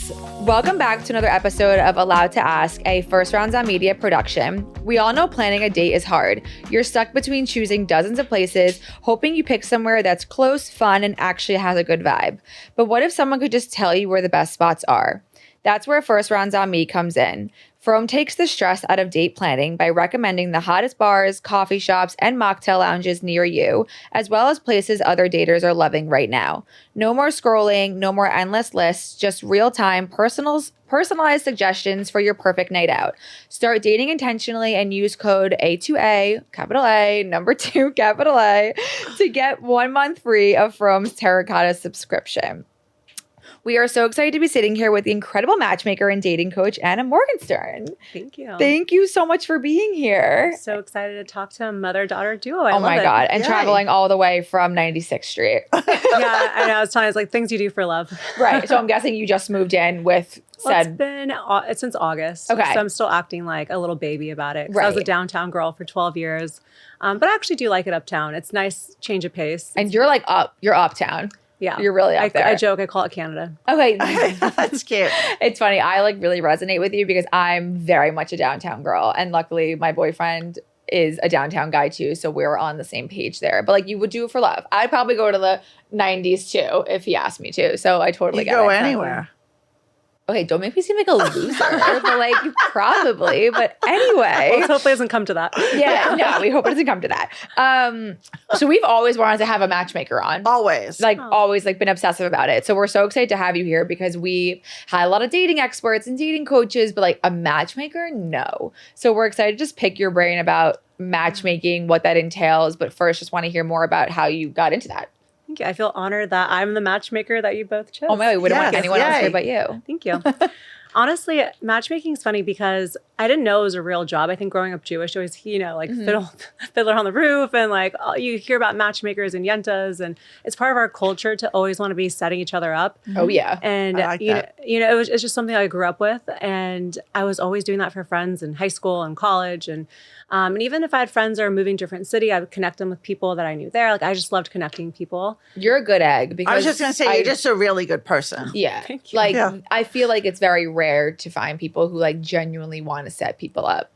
friends. Welcome back to another episode of Allowed to Ask, a First Rounds on Media production. We all know planning a date is hard. You're stuck between choosing dozens of places, hoping you pick somewhere that's close, fun, and actually has a good vibe. But what if someone could just tell you where the best spots are? That's where First Rounds on Me comes in. Frome takes the stress out of date planning by recommending the hottest bars, coffee shops, and mocktail lounges near you, as well as places other daters are loving right now. No more scrolling, no more endless lists, just real-time, personalized suggestions for your perfect night out. Start dating intentionally and use code A2A, capital A, number 2, capital A, to get 1 month free of Frome's Terracotta subscription. We are so excited to be sitting here with the incredible matchmaker and dating coach, Anna Morgenstern. Thank you. Thank you so much for being here. So excited to talk to a mother-daughter duo. Oh my God. And traveling all the way from 96th Street. Yeah, I know. I was telling you, it's like things you do for love. Right. So I'm guessing you just moved in with It's been since August. Okay. So I'm still acting like a little baby about it. 'Cause Right. I was a downtown girl for 12 years. But I actually do like it uptown. It's nice change of pace. And you're like you're uptown. Yeah. You're really up there. I joke, I call it Canada. Okay. That's cute. It's funny. I like really resonate with you because I'm very much a downtown girl. And luckily my boyfriend is a downtown guy too. So we're on the same page there. But like you would do it for love. I'd probably go to the 90s too if he asked me to. So I totally You get go it. anywhere. Okay, don't make me seem like a loser. But like probably. But anyway. Well, hopefully it doesn't come to that. Yeah, no, we hope it doesn't come to that. So we've always wanted to have a matchmaker on. Always. Always been obsessive about it. So we're so excited to have you here because we had a lot of dating experts and dating coaches, but like a matchmaker, no. So we're excited to just pick your brain about matchmaking, what that entails. But first, just want to hear more about how you got into that. Thank you. I feel honored that I'm the matchmaker that you both chose. Oh my God, we wouldn't want Yes, anyone else yay. here but you. Thank you. Honestly, matchmaking is funny because I didn't know it was a real job. I think growing up Jewish, you always, fiddler on the roof and like you hear about matchmakers and yentas, and it's part of our culture to always want to be setting each other up. Oh yeah. And I like that. it's just something I grew up with, and I was always doing that for friends in high school and college, and even if I had friends that are moving to a different city, I would connect them with people that I knew there. Like I just loved connecting people. You're a good egg because I was just going to say, you're just a really good person. yeah. Thank you. Like Yeah. I feel like it's very rare to find people who like genuinely want to set people up.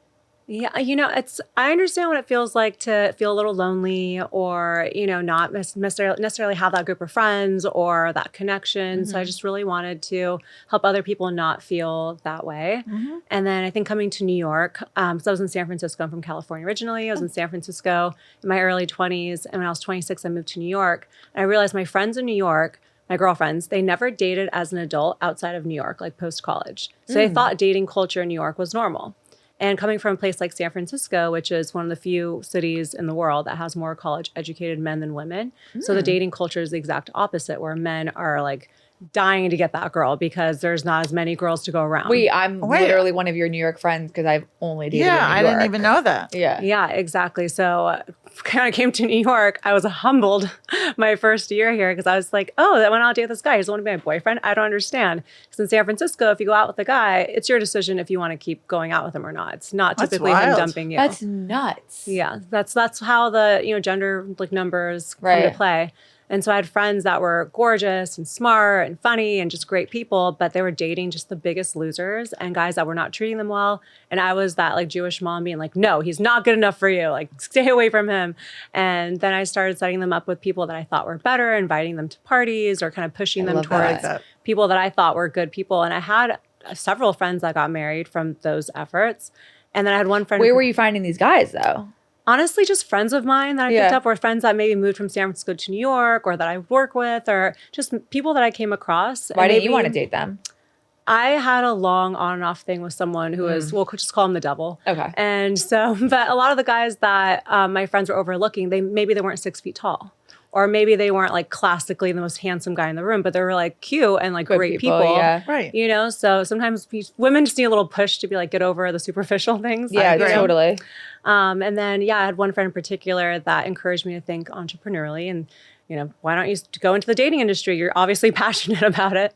Yeah, I understand what it feels like to feel a little lonely or, not necessarily have that group of friends or that connection. So I just really wanted to help other people not feel that way. And then I think coming to New York, so I was in San Francisco. I'm from California originally. I was in San Francisco in my early 20s. And when I was 26, I moved to New York. And I realized my friends in New York, my girlfriends, they never dated as an adult outside of New York, like post-college. So they thought dating culture in New York was normal. And coming from a place like San Francisco, which is one of the few cities in the world that has more college-educated men than women. So the dating culture is the exact opposite, where men are like dying to get that girl because there's not as many girls to go around. I'm literally one of your New York friends because I've only dated in New I York. didn't even know that. Yeah. Yeah, exactly. So kind of came to New York. I was humbled my first year here because I was like, oh, that went out to date this guy. He doesn't want to be my boyfriend. I don't understand. Because in San Francisco, if you go out with a guy, it's your decision if you want to keep going out with him or not. It's not That's typically him wild. dumping you. That's nuts. Yeah, that's how the gender like numbers come Right. to play. And so I had friends that were gorgeous and smart and funny and just great people, but they were dating just the biggest losers and guys that were not treating them well. And I was that like Jewish mom being like, no, he's not good enough for you. Like stay away from him. And then I started setting them up with people that I thought were better, inviting them to parties or kind of pushing them love that. towards people that I thought were good people. And I had several friends that got married from those efforts. And then I had one friend. Where were you finding these guys though? Honestly, just friends of mine that I picked up, or friends that maybe moved from San Francisco to New York, or that I work with, or just people that I came across. Why didn't you want to date them? I had a long on and off thing with someone who was, we'll just call him the devil. Okay. And so, but a lot of the guys that my friends were overlooking, maybe they weren't 6 feet tall. Or maybe they weren't like classically the most handsome guy in the room, but they were like cute and like Good great people, people. yeah. Right. So sometimes women just need a little push to be like, get over the superficial things. Yeah, agree. totally. And then, I had one friend in particular that encouraged me to think entrepreneurially and, why don't you go into the dating industry? You're obviously passionate about it.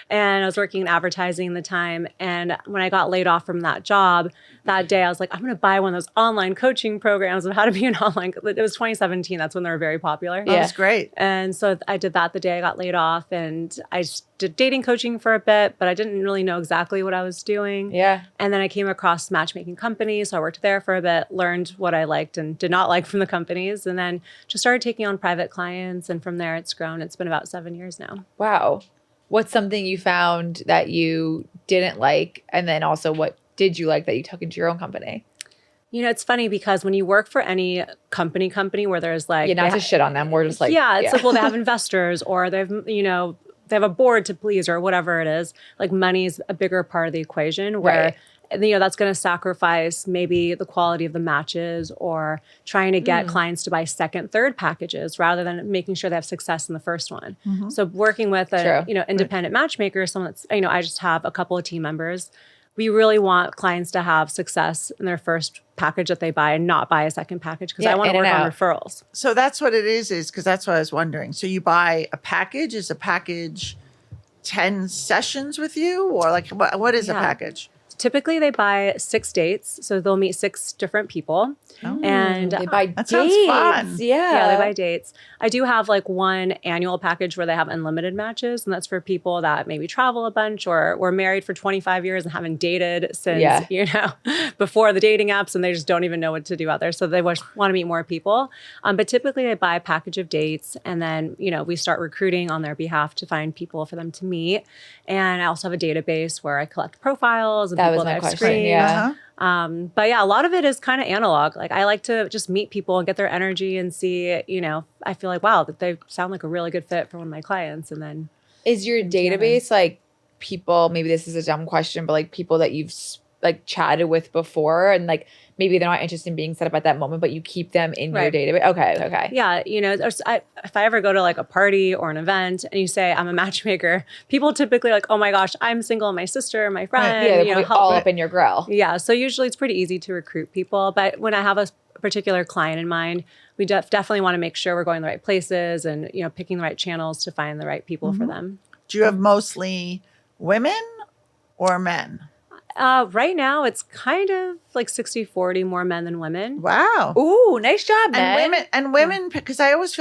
And I was working in advertising at the time. And when I got laid off from that job that day, I was like, I'm going to buy one of those online coaching programs of how to be an online. It was 2017. That's when they were very popular. That's great. And so I did that the day I got laid off, and I just did dating coaching for a bit, but I didn't really know exactly what I was doing. Yeah. And then I came across matchmaking companies. So I worked there for a bit, learned what I liked and did not like from the companies, and then just started taking on private clients. And from there, it's grown. It's been about 7 years now. Wow. What's something you found that you didn't like? And then also what did you like that you took into your own company? You know, it's funny because when you work for any company where there's like... Yeah, not to shit on them. We're just like... Yeah, it's like, well, they have investors or they have, you know, they have a board to please or whatever it is. Like money's a bigger part of the equation where, you know, that's going to sacrifice maybe the quality of the matches or trying to get clients to buy second, third packages rather than making sure they have success in the first one. So working with a, you know, independent matchmaker, someone that's, you know, I just have a couple of team members. We really want clients to have success in their first package that they buy and not buy a second package because I want to work on referrals. So that's what it is because that's what I was wondering. So you buy a package. Is a package 10 sessions with you or like what is a package? Typically, they buy 6 dates, so they'll meet 6 different people, and they buy that dates. sounds fun. Yeah, they buy dates. I do have like one annual package where they have unlimited matches, and that's for people that maybe travel a bunch or were married for 25 years and haven't dated since you know before the dating apps, and they just don't even know what to do out there. So they want to meet more people. But typically, they buy a package of dates, and then you know we start recruiting on their behalf to find people for them to meet. And I also have a database where I collect profiles and people that I've screened. But yeah, a lot of it is kind of analog. Like I like to just meet people and get their energy and see, you know, I feel like, wow, that they sound like a really good fit for one of my clients. And then is your database like people, maybe this is a dumb question, but like people that you've like chatted with before and like maybe they're not interested in being set up at that moment, but you keep them in your database. Okay. Yeah. You know, if I ever go to like a party or an event and you say, I'm a matchmaker, people typically are like, oh my gosh, I'm single, my sister, my friend. Yeah, they're you know, all up in your grill. Yeah. So usually it's pretty easy to recruit people. But when I have a particular client in mind, we definitely want to make sure we're going the right places and, you know, picking the right channels to find the right people for them. Do you have mostly women or men? Right now, it's kind of like 60-40, more men than women. Wow. Ooh, nice job, men. And women, because I always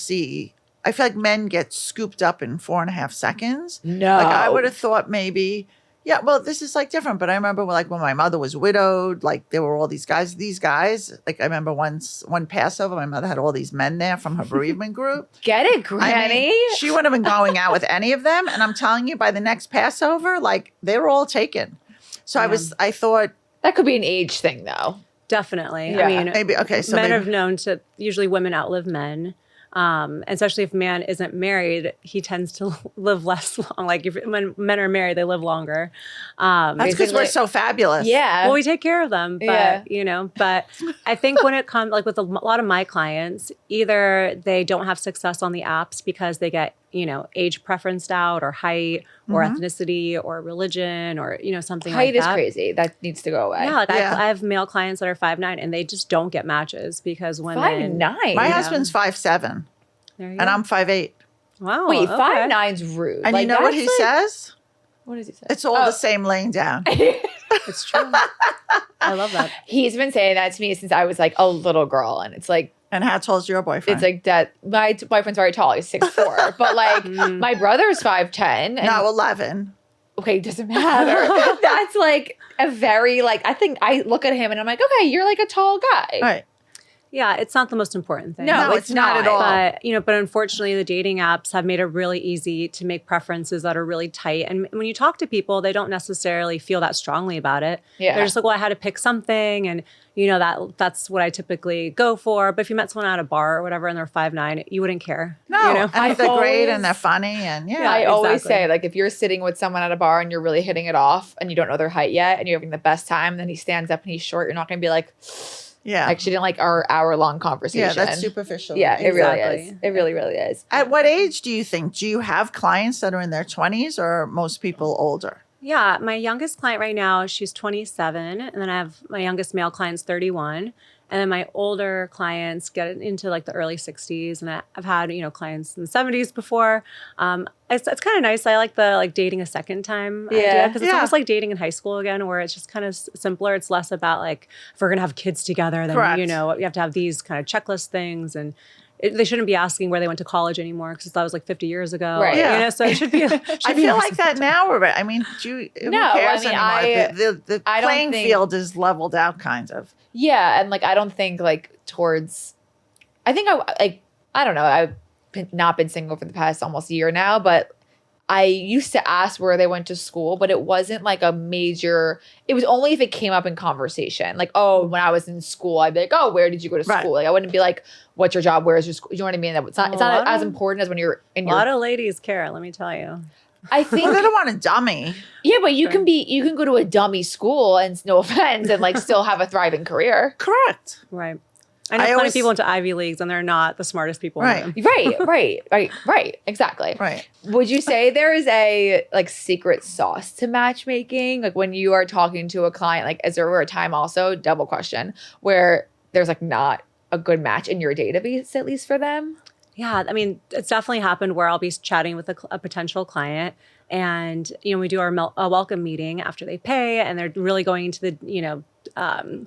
see, I feel like men get scooped up in 4.5 seconds. No. Like I would have thought maybe, yeah, well, this is like different. But I remember like when my mother was widowed, like there were all these guys, like I remember one Passover, my mother had all these men there from her bereavement group. Get it, Granny? I mean, she wouldn't have been going out with any of them. And I'm telling you, by the next Passover, like they were all taken. So I thought that could be an age thing though. Definitely. Yeah. I mean, maybe, okay. So men have known to, usually women outlive men. And especially if a man isn't married, he tends to live less long. Like when men are married, they live longer. That's because we're so fabulous. Yeah. Well, we take care of them, but you know, but I think when it comes, like with a lot of my clients, either they don't have success on the apps because they get, you know, age preferenced out or height or ethnicity or religion or, you know, something height like that. Height is crazy. That needs to go away. Yeah. Like I have male clients that are 5'9" and they just don't get matches because women. 5'9"? My husband's 5'7". There you And go. I'm 5'8". Wow. Wait, okay. 5'9"'s rude. And like, you know what he says? What does he say? It's all the same laying down. It's true. I love that. He's been saying that to me since I was like a little girl. And it's like, And how tall's your boyfriend? it's like that. My boyfriend's very tall. He's 6'4". But like my brother's 5'10". And no, 11. okay, doesn't matter. That's like a very like, I think I look at him and I'm like, okay, you're like a tall guy. Right. Yeah, it's not the most important thing. No, it's not at all. But, you know, but unfortunately the dating apps have made it really easy to make preferences that are really tight. And when you talk to people, they don't necessarily feel that strongly about it. Yeah. They're just like, well, I had to pick something and you know, that's what I typically go for. But if you met someone at a bar or whatever and they're 5'9", you wouldn't care. No, you know? and if they're great and they're funny and I always say, like, if you're sitting with someone at a bar and you're really hitting it off and you don't know their height yet and you're having the best time, then he stands up and he's short, you're not going to be like, yeah, like she didn't like our hour-long conversation. Yeah, that's superficial. Yeah, it really Exactly. is. It really, really is. At what age do you think? Do you have clients that are in their 20s or are most people older? Yeah, my youngest client right now, she's 27. And then I have my youngest male client's 31. And then my older clients get into like the early 60s. And I've had, you know, clients in the 70s before. It's kind of nice. I like the like dating a second time idea because it's almost like dating in high school again, where it's just kind of simpler. It's less about like, if we're going to have kids together, then, Correct. you know, you have to have these kind of checklist things. And they shouldn't be asking where they went to college anymore because that was like 50 years ago. Right. Yeah. You know, so it should be. I feel like that now. I mean, who cares anymore? The I don't playing think- field is leveled out, kind of. Yeah, and like I don't think like towards. I think I don't know. I've not been single for the past almost year now, but I used to ask where they went to school, but it wasn't like a major. It was only if it came up in conversation. Like, oh, when I was in school, I'd be like, oh, where did you go to school? Right. Like, I wouldn't be like, what's your job? Where's your school? You know what I mean? It's not as important as when you're in A lot of ladies care. Let me tell you. I think. Well, they don't want a dummy. Yeah, but you can go to a dummy school and no offense and like still have a thriving career. Correct. Right. I know plenty of people into Ivy Leagues and they're not the smartest people. Right. In them. Right. Exactly. Right. Would you say there is a like secret sauce to matchmaking? Like when you are talking to a client, like is there ever a time also, double question, where there's like not a good match in your database, at least for them? Yeah, I mean, it's definitely happened where I'll be chatting with a potential client and, you know, we do our welcome meeting after they pay and they're really going into the, you know,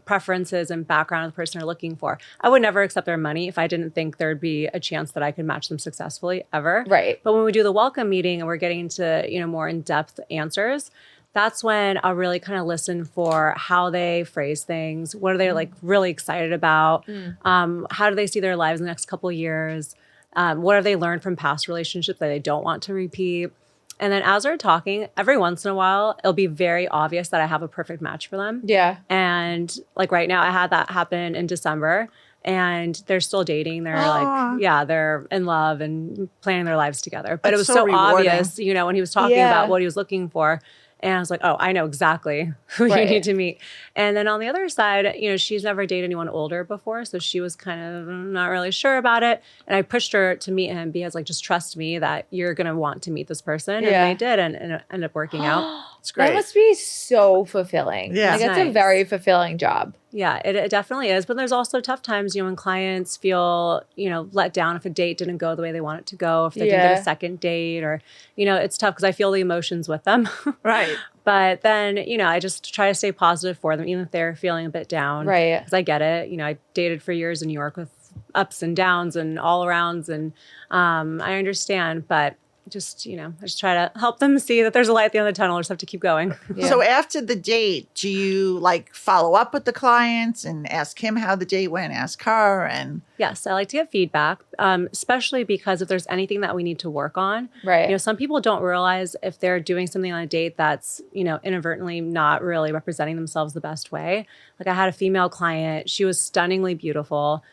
preferences and background of the person they're looking for. I would never accept their money if I didn't think there'd be a chance that I could match them successfully ever. Right. But when we do the welcome meeting and we're getting into, you know, more in-depth answers, that's when I'll really kind of listen for how they phrase things. What are they like really excited about? How do they see their lives in the next couple of years? What have they learned from past relationships that they don't want to repeat? And then as we're talking, every once in a while, it'll be very obvious that I have a perfect match for them. Yeah. And like right now, I had that happen in December and they're still dating. They're like, yeah, they're in love and planning their lives together. But it was so rewarding. obvious, you know, when he was talking about what he was looking for. And I was like, oh, I know exactly who you need to meet. And then on the other side, you know, she's never dated anyone older before. So she was kind of not really sure about it. And I pushed her to meet him because like, just trust me that you're going to want to meet this person. Yeah. And they did and it ended up working out. It's great. That must be so fulfilling. Yeah. Like, that's Nice. a very fulfilling job. Yeah, it definitely is. But there's also tough times, you know, when clients feel, you know, let down if a date didn't go the way they want it to go, if they didn't get a second date or, you know, it's tough because I feel the emotions with them. Right. But then, you know, I just try to stay positive for them, even if they're feeling a bit down. Right. Because I get it. You know, I dated for years in New York with ups and downs and all arounds. And I understand. But just, you know, I just try to help them see that there's a light at the end of the tunnel. I just have to keep going. Yeah. So after the date, do you like follow up with the clients and ask him how the date went, ask her and Yes, I like to get feedback, especially because if there's anything that we need to work on, Right. You know, some people don't realize if they're doing something on a date that's, you know, inadvertently not really representing themselves the best way. Like I had a female client, she was stunningly beautiful.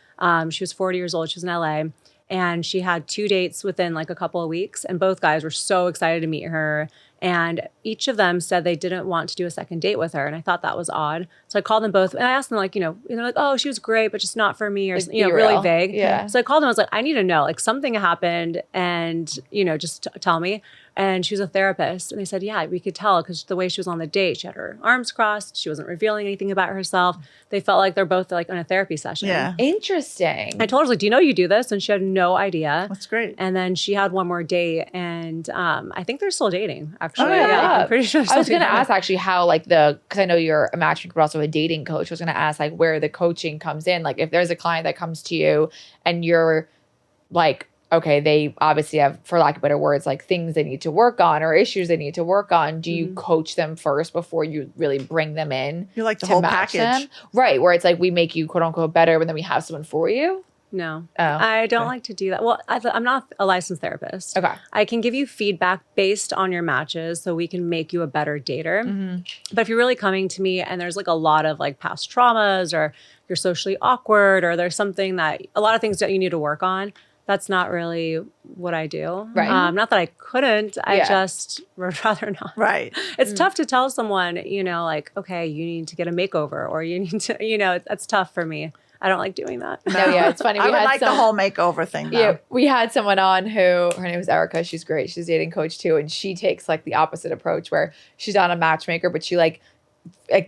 She was 40 years old, she was in LA. And she had 2 dates within like a couple of weeks. And both guys were so excited to meet her. And each of them said they didn't want to do a second date with her. And I thought that was odd. So I called them both and I asked them like, you know, they're like, oh, she was great, but just not for me or, Like, you know, be really real. vague. Yeah. So I called them. I was like, I need to know, like something happened and, you know, just tell me. And she was a therapist. And they said, yeah, we could tell because the way she was on the date, she had her arms crossed. She wasn't revealing anything about herself. They felt like they're both like on a therapy session. yeah. Interesting. I told her, I was like, do you know you do this? And she had no idea. That's great. And then she had one more date, and I think they're still dating. Actually, Oh, yeah. I'm pretty sure. I was going to ask actually how like because I know you're a matchmaker, but also a dating coach. I was going to ask like where the coaching comes in. Like if there's a client that comes to you and you're like, okay, they obviously have, for lack of better words, like things they need to work on or issues they need to work on. Do you coach them first before you really bring them in? You like the to whole match package. them? Right. Where it's like we make you quote unquote better, but then we have someone for you. No, Oh, I don't okay. like to do that. Well, I'm not a licensed therapist. Okay. I can give you feedback based on your matches so we can make you a better dater. Mm-hmm. But if you're really coming to me and there's like a lot of like past traumas or you're socially awkward or there's something that a lot of things that you need to work on, that's not really what I do. Right. Not that I couldn't. I Yeah. just would rather not. Right. It's tough to tell someone, you know, like, okay, you need to get a makeover or you need to, you know, that's tough for me. I don't like doing that. No, yeah, it's funny. I would had like the whole makeover thing though. Yeah, we had someone on who her name is Erica. She's great. She's a dating coach too, and she takes like the opposite approach where she's not a matchmaker, but she like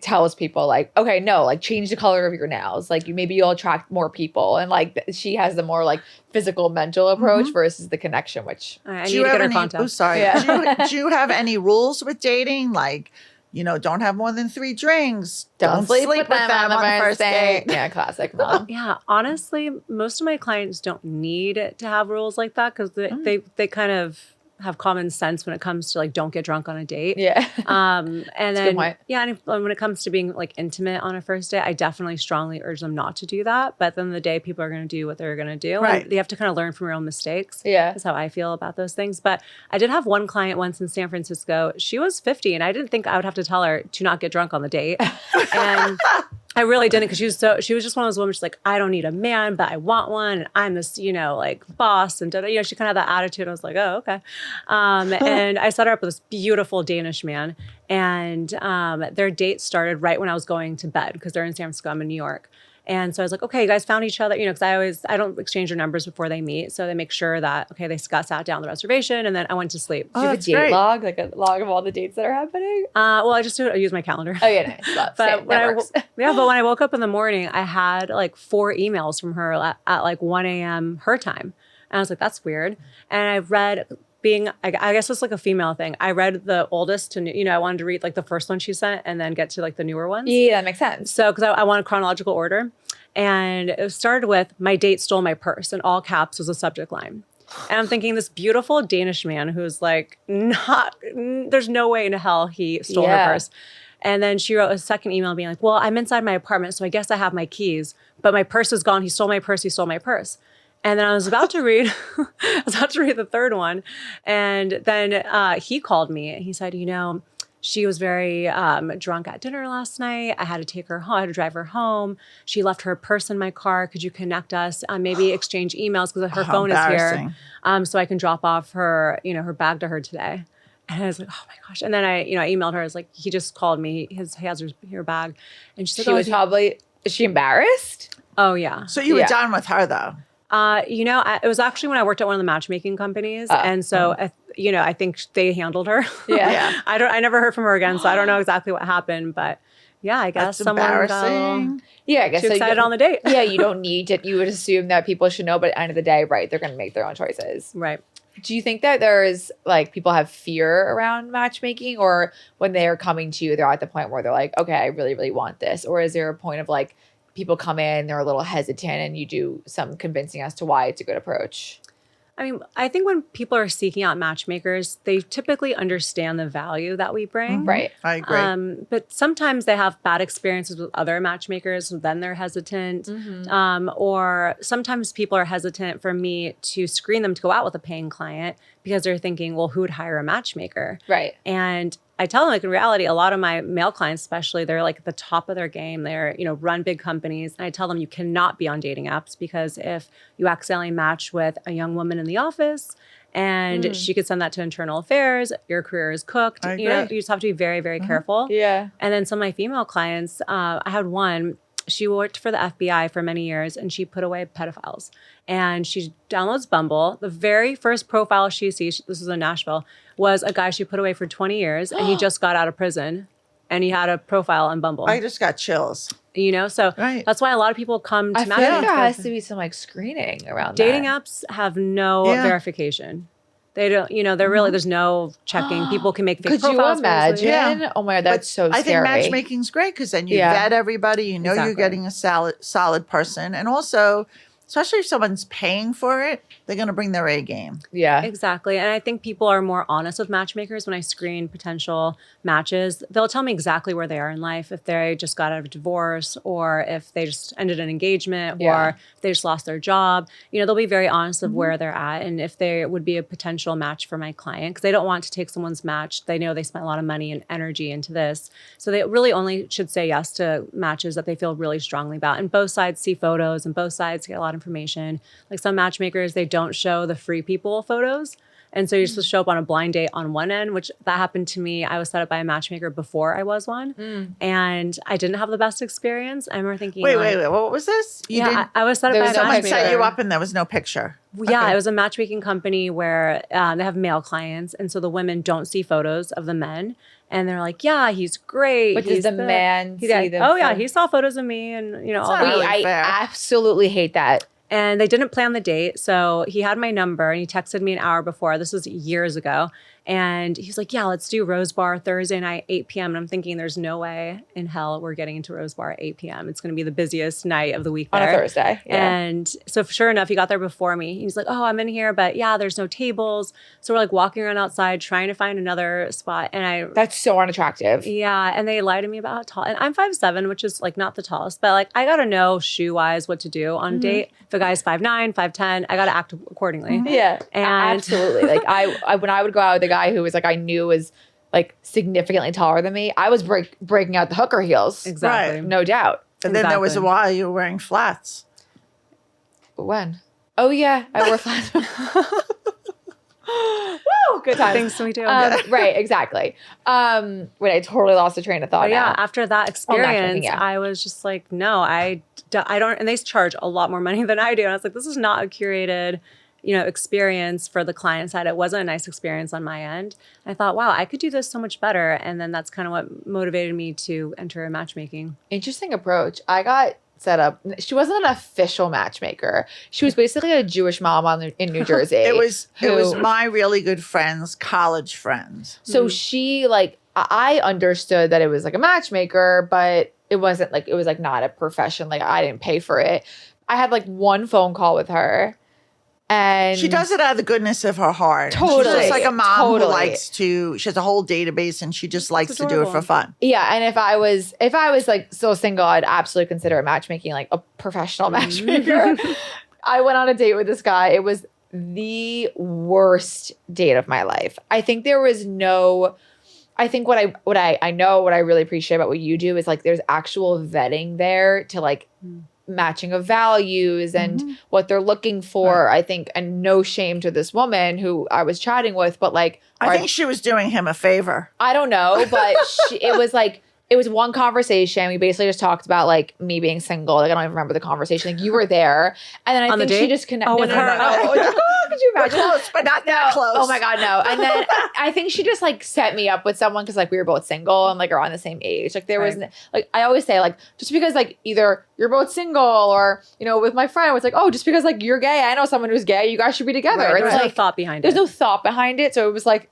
tells people like, okay, no, like change the color of your nails. Like maybe you'll attract more people, and like she has the more like physical, mental approach versus the connection. Which All right, I Do need you to have get her any? contact. Oh, sorry. Yeah. Do you have any rules with dating? Like, don't have more than 3 drinks. Don't sleep with them on the first date. Yeah, classic mom. Yeah, honestly, most of my clients don't need to have rules like that because they kind of have common sense when it comes to like don't get drunk on a date. Yeah. And That's a then good point. and when it comes to being like intimate on a first date, I definitely strongly urge them not to do that. But at the end of the day, people are going to do what they're going to do. Right. And you have to kind of learn from your own mistakes. Yeah. That's how I feel about those things. But I did have one client once in San Francisco. She was 50 and I didn't think I would have to tell her to not get drunk on the date. And I really didn't because she was just one of those women. She's like, I don't need a man, but I want one, and I'm this, like boss, and she kind of had that attitude. I was like, oh, okay. And I set her up with this beautiful Danish man, and their date started right when I was going to bed because they're in San Francisco, I'm in New York. And so I was like, okay, you guys found each other, because I don't exchange their numbers before they meet. So they make sure that, okay, they got sat down at the reservation and then I went to sleep. Do you have a date log, like a log of all the dates that are happening? Well, I use my calendar. Oh, yeah, nice. But when I woke up in the morning, I had like 4 emails from her at like 1 a.m. her time. And I was like, that's weird. And I read... I guess it's like a female thing. I read the oldest to, I wanted to read like the first one she sent and then get to like the newer ones. Yeah, that makes sense. So, because I wanted chronological order. And it started with, my date stole my purse, and all caps was a subject line. And I'm thinking this beautiful Danish man who's like, there's no way in hell he stole her purse. And then she wrote a second email being like, well, I'm inside my apartment, so I guess I have my keys, but my purse is gone. He stole my purse. And then I was about to read, the third one. And then he called me and he said, she was very drunk at dinner last night. I had to take her home. I had to drive her home. She left her purse in my car. Could you connect us? Maybe exchange emails because her phone is here. So I can drop off her, her bag to her today. And I was like, oh my gosh. And then I it was like, he just called me. He has her bag. And she's like, is she embarrassed? Oh yeah. So you were done with her though? It was actually when I worked at one of the matchmaking companies. And so, I think they handled her. Yeah. I never heard from her again. So I don't know exactly what happened, but yeah, I guess That's someone embarrassing. I guess too excited on the date. Yeah. You don't need to, you would assume that people should know, but at the end of the day, right, they're going to make their own choices. Right. Do you think that there's like people have fear around matchmaking, or when they're coming to you, they're at the point where they're like, okay, I really, really want this? Or is there a point of like, people come in, they're a little hesitant, and you do some convincing as to why it's a good approach? I mean, I think when people are seeking out matchmakers, they typically understand the value that we bring. Mm-hmm. Right. I agree. But sometimes they have bad experiences with other matchmakers, and then they're hesitant. Mm-hmm. Or sometimes people are hesitant for me to screen them to go out with a paying client because they're thinking, well, who would hire a matchmaker? Right. And I tell them, like, in reality, a lot of my male clients, especially, they're like at the top of their game. They're, run big companies. And I tell them you cannot be on dating apps because if you accidentally match with a young woman in the office and she could send that to internal affairs, your career is cooked. I You just have to be very, very careful. Yeah. And then some of my female clients, I had one. She worked for the FBI for many years, and she put away pedophiles. And she downloads Bumble. The very first profile she sees, this was in Nashville, was a guy she put away for 20 years, and he just got out of prison, and he had a profile on Bumble. I just got chills. So Right. That's why a lot of people come to I feel like matchmaking. there has to be some like screening around Dating that. apps have no Yeah. verification. They don't, they're really, there's no checking. People can make fake Could you profiles. imagine? Yeah. Oh my God, that's so I think scary. matchmaking's great because then you Yeah. vet everybody. You know you're Exactly. getting a solid person. And also, especially if someone's paying for it, they're going to bring their A game. Yeah. Exactly. And I think people are more honest with matchmakers. When I screen potential matches, they'll tell me exactly where they are in life. If they just got out of a divorce, or if they just ended an engagement, Yeah. or if they just lost their job, they'll be very honest of where they're at and if they would be a potential match for my client, because they don't want to take someone's match. They know they spent a lot of money and energy into this. So they really only should say yes to matches that they feel really strongly about. And both sides see photos and both sides get a lot of information. Like some matchmakers, they don't show the free people photos. And so you're supposed to show up on a blind date on one end, which that happened to me. I was set up by a matchmaker before I was one. And I didn't have the best experience. I remember thinking, Wait. What was this? I was set up There by a was no Someone matchmaker. set you up and there was no picture. Yeah, Okay. it was a matchmaking company where they have male clients. And so the women don't see photos of the men. And they're like, yeah, he's great. But does the man he's see like, the oh, yeah, photo? he saw photos of me and, all not that. really I fair. absolutely hate that. And they didn't plan the date. So he had my number and he texted me an hour before. This was years ago. And he's like, yeah, let's do Rose Bar Thursday night, 8 p.m. And I'm thinking there's no way in hell we're getting into Rose Bar at 8 p.m. It's going to be the busiest night of the week On there. a Thursday. Yeah. And so sure enough, he got there before me. He's like, oh, I'm in here, but yeah, there's no tables. So we're like walking around outside trying to find another spot. And That's so unattractive. yeah, and they lied to me about how tall. And I'm 5'7", which is like not the tallest, but like I got to know shoe-wise what to do on a date. If a guy's 5'9", 5'10", I got to act accordingly. Yeah, And- absolutely. Like I when I would go out with a guy who was like I knew was like significantly taller than me, I was breaking out the hooker heels. Exactly. Right. No doubt. And then there was a Exactly. while you were wearing flats. When? Oh yeah, I wore flats. Woo! Good times. Things we do. Right, exactly. Wait, I totally lost the train of thought. But yeah, now. after that matchmaking, experience, yeah. I was just like, no, I don't, and they charge a lot more money than I do. And I was like, this is not a curated, experience for the client side. It wasn't a nice experience on my end. I thought, wow, I could do this so much better. And then that's kind of what motivated me to enter matchmaking. Interesting approach. I got set up. She wasn't an official matchmaker. She was basically a Jewish mom in New Jersey. It was who- my really good friend's college friend. So she like I understood that it was like a matchmaker, but it wasn't like it was like not a profession. Like I didn't pay for it. I had like one phone call with her, and She does it out of the goodness of her heart. Totally. She's just like a mom Totally. who likes to, she has a whole database and she just likes to do it adorable. for fun. Yeah, and if I was like still single, I'd absolutely consider matchmaking like a professional matchmaker. I went on a date with this guy. It was the worst date of my life. I think there was no. I think what I know what I really appreciate about what you do is like there's actual vetting there to like matching of values and what they're looking for. I think, and no shame to this woman who I was chatting with, but like I think she was doing him a favor. I don't know, but it was one conversation. We basically just talked about like me being single. Like I don't even remember the conversation. Like you were there, and then I On the think she date? just connected. Oh, with her. Could you imagine? Close, but not that close. Oh my god, no! And then I think she just like set me up with someone because like we were both single and like around the same age. Like there was like I always say like just because like either you're both single or with my friend it's like oh just because like you're gay I know someone who's gay you guys should be together. Right, It's there's no like thought behind there's it. no thought behind it. So it was like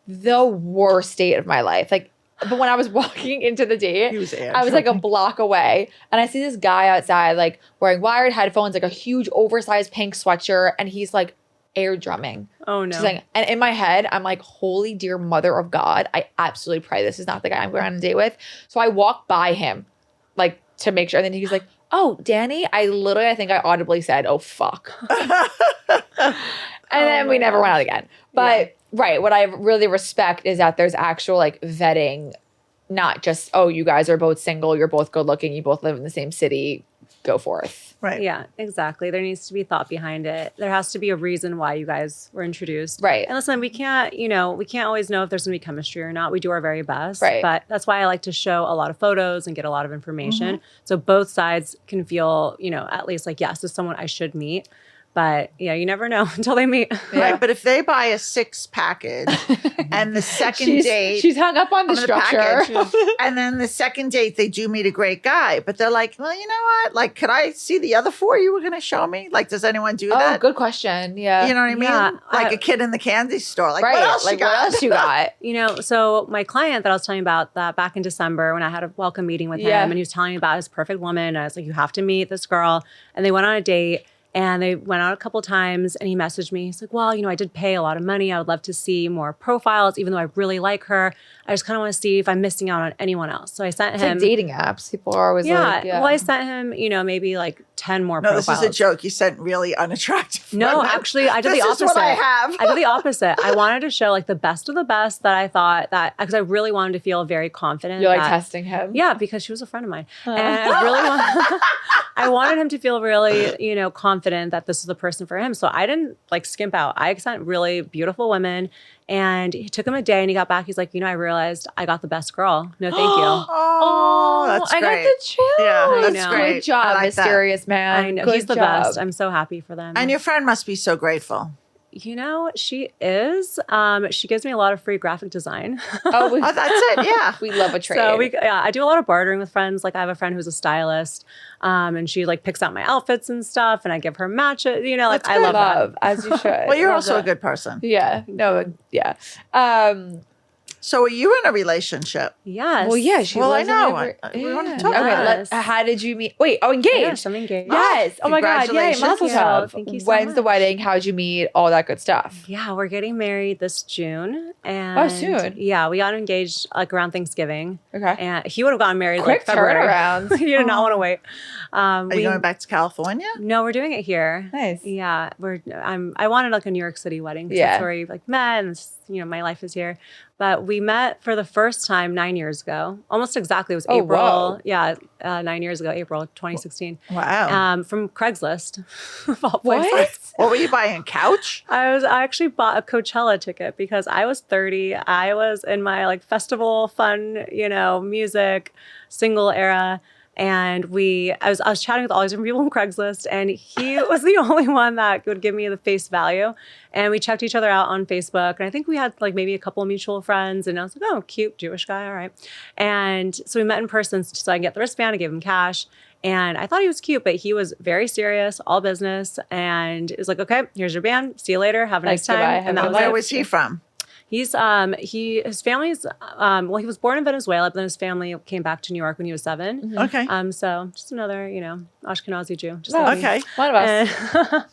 the worst date of my life. Like. But when I was walking into the date, He was I was like a block away and I see this guy outside like wearing wired headphones, like a huge oversized pink sweatshirt, and he's like air drumming. Oh no. She's like, and in my head, I'm like, holy dear mother of God, I absolutely pray this is not the guy I'm going on a date with. So I walk by him like to make sure. And then he's like, oh, Danny, I think I audibly said, oh, fuck. And then we never went out again. But right, what I really respect is that there's actual like vetting, not just, oh, you guys are both single, you're both good looking, you both live in the same city, go forth. Right. Yeah, exactly. There needs to be thought behind it. There has to be a reason why you guys were introduced. Right. And listen, we can't always know if there's going to be chemistry or not. We do our very best. Right. But that's why I like to show a lot of photos and get a lot of information. So both sides can feel, at least like, yes, this is someone I should meet. But yeah, you never know until they meet. Right, but if they buy a 6 package and the second date, She's hung up on the structure. package, and then the second date they do meet a great guy, but they're like, well, you know what? Like, could I see the other 4 you were going to show me? Like, does anyone do Oh, that? good question. Yeah. You know what I mean? Yeah, Like a kid in the candy store. Like, right. what else like, you got? what else you got? So my client that I was telling you about that back in December when I had a welcome meeting with him and he was telling me about his perfect woman. And I was like, you have to meet this girl. And they went on a date. And they went out a couple times and he messaged me. He's like, well, I did pay a lot of money. I would love to see more profiles, even though I really like her. I just kind of want to see if I'm missing out on anyone else. So I sent It's him. like dating apps. People are always like, Well, I sent him, maybe like 10 more No, profiles. this is a joke. You sent really unattractive. No, women. actually, I did This the is opposite. what I have. I did the opposite. I wanted to show like the best of the best that I thought that, because I really wanted to feel very confident. You're like that- testing him. Yeah, because she was a friend of mine. And I really I wanted him to feel really, confident that this was the person for him. So I didn't like skimp out. I sent really beautiful women and it took him a day and he got back. He's like, I realized I got the best girl. No, thank you. Oh, that's I great. got the chills. Yeah, that's know. great. Good job, I like that. mysterious man. I know. Good He's the job. best. I'm so happy for them. And your friend must be so grateful. She is. She gives me a lot of free graphic design. Oh, Oh, that's it. Yeah. we love a trade. So I do a lot of bartering with friends. Like I have a friend who's a stylist, and she like picks out my outfits and stuff, and I give her matches. That's I good. love that. As you should. Well, you're Love also a that. good person. Yeah. No. Yeah. So are you in a relationship? Yes. Well, yeah. She Well, I was in know. every- We want to Yeah. talk Okay. about Yes. How did you meet? Wait. Oh, engaged. Yes, I'm engaged. Yes. Oh my God. Yay. Congratulations. Mazel tov. Thank you so When's the much. wedding? How'd you meet? All that good stuff. Yeah, we're getting married this June. And soon. Yeah, we got engaged like around Thanksgiving. Okay. And he would have gotten married Quick like February. turnaround. He did not want to wait. Are you going back to California? No, we're doing it here. Nice. Yeah, I wanted like a New York City wedding. 'Cause Yeah. That's where we like met, and my life is here. But we met for the first time 9 years ago. Almost exactly. It was Oh, April. whoa. Yeah, 9 years ago, April 2016. Wow. From Craigslist. of all What? places. What were you buying? A couch? I actually bought a Coachella ticket because I was 30. I was in my like festival fun, music single era. And I was chatting with all these different people on Craigslist, and he was the only one that would give me the face value. And we checked each other out on Facebook, and I think we had like maybe a couple of mutual friends. And I was like, "Oh, cute Jewish guy, all right." And so we met in person, so I can get the wristband. I gave him cash, and I thought he was cute, but he was very serious, all business, and it was like, "Okay, here's your band. See you later. Have a nice Thanks, time." goodbye. Have And a that good was life. Where it. was he from? He's his family's he was born in Venezuela, but then his family came back to New York when he was 7. Okay. So just another, Ashkenazi Jew. Just Oh, like me. Okay. One of us.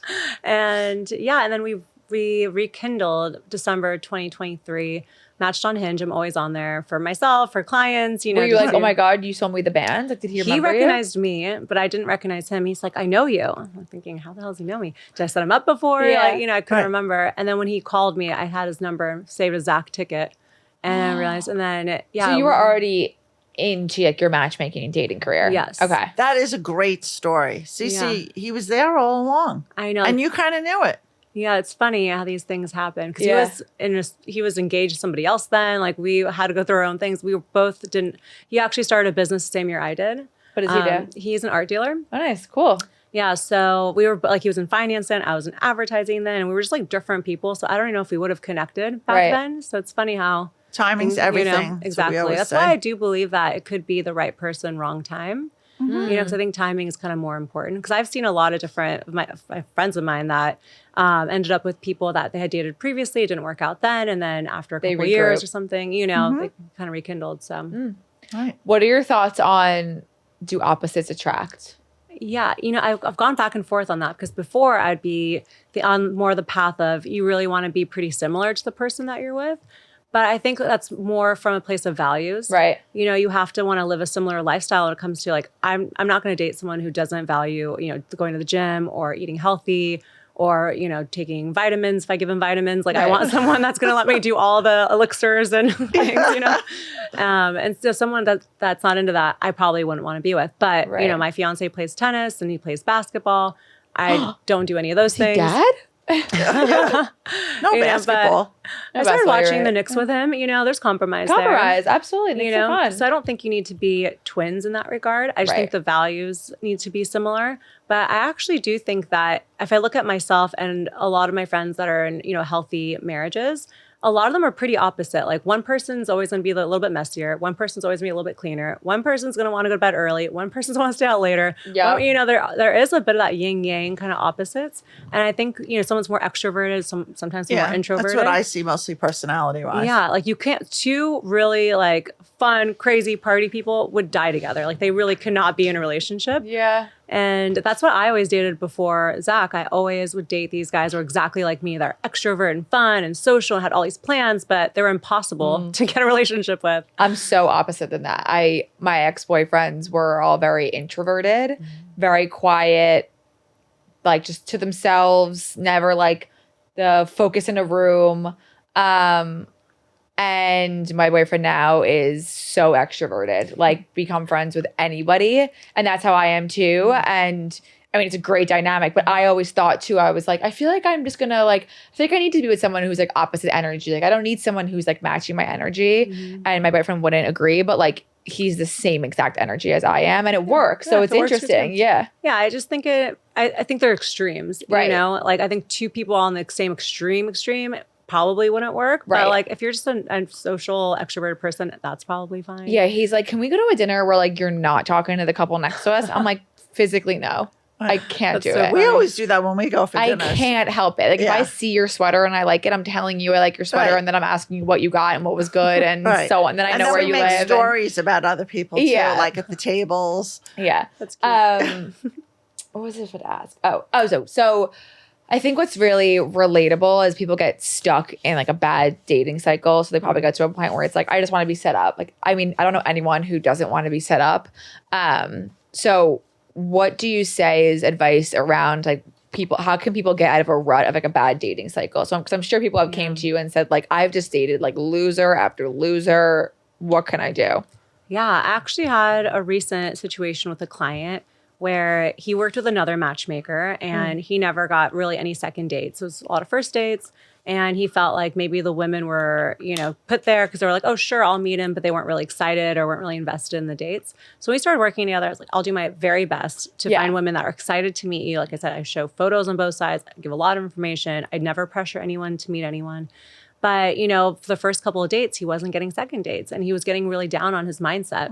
And then we rekindled December 2023. Matched on Hinge. I'm always on there for myself, for clients. Were you just like, to- oh my God, you sold me the band? Like, did he remember recognized me, but I didn't recognize him. He's like, I know you. I'm thinking, how the hell does he know me? Did I set him up before? Yeah. I couldn't Right. remember. And then when he called me, I had his number, saved a Zach ticket, and I realized. And then So you were already into like your matchmaking and dating career? Yes. Okay. That is a great story. Cece, he was there all along. I know. And you kind of knew it. Yeah, it's funny how these things happen because Yeah. he was engaged to somebody else then. Like we had to go through our own things. We were both didn't. He actually started a business the same year I did. What does he do? He's an art dealer. Oh, nice. Cool. Yeah, so we were like he was in finance then, I was in advertising then, and we were just like different people. So I don't even know if we would have connected back Right. then. So it's funny how Timing's everything. That's what we exactly. always That's say. why I do believe that it could be the right person, wrong time. Because I think timing is kind of more important. Because I've seen a lot of different my friends of mine that ended up with people that they had dated previously. It didn't work out then, and then after a They couple years regroup. or something, they kind of rekindled. So Right. What are your thoughts on do opposites attract? yeah, I've gone back and forth on that because before I'd be on more the path of you really want to be pretty similar to the person that you're with. But I think that's more from a place of values. Right. You have to want to live a similar lifestyle when it comes to like, I'm not going to date someone who doesn't value, going to the gym or eating healthy or, taking vitamins. If I give him vitamins, like I Right. want someone that's going to let me do all the elixirs and things, and so someone that's not into that, I probably wouldn't want to be with. But, Right. my fiance plays tennis and he plays basketball. I don't do any of those things. Dad? No Yeah, basketball. I started basketball, you're watching the right. Knicks with him. There's compromise there. Compromise. Absolutely. Knicks are fun. So I don't think you need to be twins in that regard. I just Right. think the values need to be similar. But I actually do think that if I look at myself and a lot of my friends that are in, healthy marriages, a lot of them are pretty opposite. Like one person's always going to be a little bit messier. One person's always going to be a little bit cleaner. One person's going to want to go to bed early. One person's want to stay out later. Yeah. There is a bit of that yin yang kind of opposites. And I think, someone's more extroverted, sometimes more introverted. That's what I see mostly personality wise. Yeah, like you can't. Two really like fun, crazy party people would die together. Like they really cannot be in a relationship. Yeah. And that's what I always dated before Zach. I always would date these guys who were exactly like me. They're extrovert and fun and social and had all these plans, but they were impossible to get a relationship with. I'm so opposite than that. My ex-boyfriends were all very introverted, very quiet, like just to themselves, never like the focus in a room. And my boyfriend now is so extroverted, like become friends with anybody. And that's how I am too. And I mean, it's a great dynamic, but I always thought too, I was like, I feel like I'm just gonna like, I think I need to be with someone who's like opposite energy. Like I don't need someone who's like matching my energy, and my boyfriend wouldn't agree, but like he's the same exact energy as I am and it works. So it's interesting. Yeah. Yeah. I just think I think they're extremes, Right. you know, like I think two people on the same extreme probably wouldn't work. Right. But like if you're just a social extroverted person, that's probably fine. Yeah. He's like, can we go to a dinner where like you're not talking to the couple next to us? I'm like, physically, no. I can't That's do so it. We always do that when we go for I dinners. can't help it. Like if I Yeah. see your sweater and I like it, I'm telling you I like your sweater, Right. and then I'm asking you what you got and what was good and Right. so on. Then I And know then where we you make live. stories about other people too, Yeah. like at the tables. Yeah. That's cute. What was I going to ask? So I think what's really relatable is people get stuck in like a bad dating cycle. So they probably get to a point where it's like, I just want to be set up. Like, I mean, I don't know anyone who doesn't want to be set up. So what do you say is advice around like people, how can people get out of a rut of like a bad dating cycle? So I'm sure people have came to you and said like, I've just dated like loser after loser. What can I do? Yeah, I actually had a recent situation with a client where he worked with another matchmaker and he never got really any second dates. It was a lot of first dates. And he felt like maybe the women were, you know, put there because they were like, oh, sure, I'll meet him. But they weren't really excited or weren't really invested in the dates. So we started working together. I was like, I'll do my very best to find women that are excited to meet you. Like I said, I show photos on both sides. I give a lot of information. I'd never pressure anyone to meet anyone. But, you know, for the first couple of dates, he wasn't getting second dates and he was getting really down on his mindset.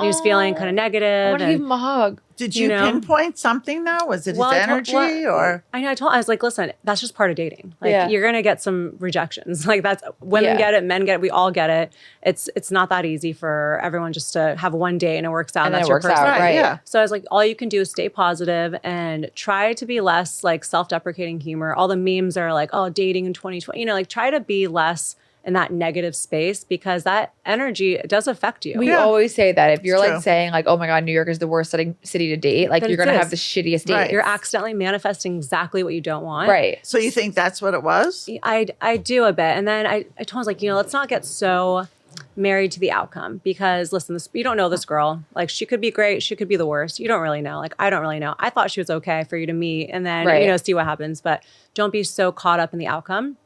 He was feeling kind of I negative. want to give him a hug. Did you know? pinpoint something though? Was it his Well, energy or? I know. I was like, listen, that's just part of dating. Like Yeah. you're gonna get some rejections. Like that's women Yeah. get it, men get it, we all get it. It's not that easy for everyone just to have one day and it works out. And then that's it your works person. out, right? Yeah. So I was like, all you can do is stay positive and try to be less like self-deprecating humor. All the memes are like, oh, dating in 2020. You know, like try to be less in that negative space because that energy does affect you. We Yeah. always say that if you're It's like true. saying like, oh my God, New York is the worst city to date, like Then you're it going to is. have the shittiest date. Right. You're accidentally manifesting exactly what you don't want. Right. So you think that's what it was? I do a bit. And then I told him, I was like, you know, let's not get so married to the outcome because listen, you don't know this girl. Like she could be great. She could be the worst. You don't really know. Like I don't really know. I thought she was okay for you to meet and then, Right. you know, see what happens. But don't be so caught up in the outcome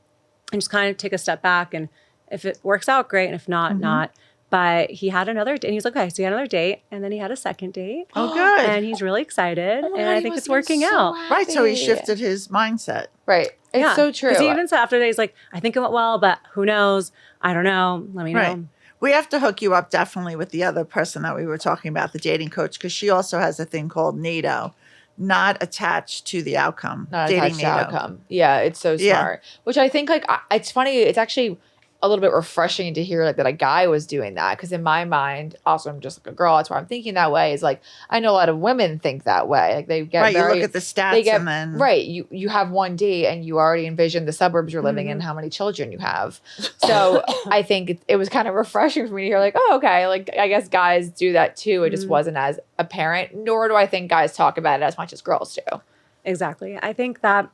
and just kind of take a step back. And if it works out, great. And if not, not. But he had another date. And he's like, okay, so he had another date. And then he had a second date. Oh, good. And he's really excited. Oh my and God, I he think must it's have been working so out. Right. So he happy. shifted his mindset. Right. It's so true. Because he even said after that, he's like, I think it went well, but who knows? I don't know. Let me know. Right. We have to hook you up definitely with the other person that we were talking about, the dating coach, because she also has a thing called NATO, not attached to the outcome. Not dating attached to NATO. outcome. Yeah, it's so Yeah. smart. Which I think like it's funny. It's actually a little bit refreshing to hear like that a guy was doing that because in my mind, also I'm just like a girl. That's why I'm thinking that way. Is like I know a lot of women think that way. Like they get Right. very, You look at the stats they get and then. right. You have one date and you already envision the suburbs you're living in, how many children you have. So I think it was kind of refreshing for me to hear like, oh, okay, like I guess guys do that too. It just wasn't as apparent. Nor do I think guys talk about it as much as girls do. Exactly. I think that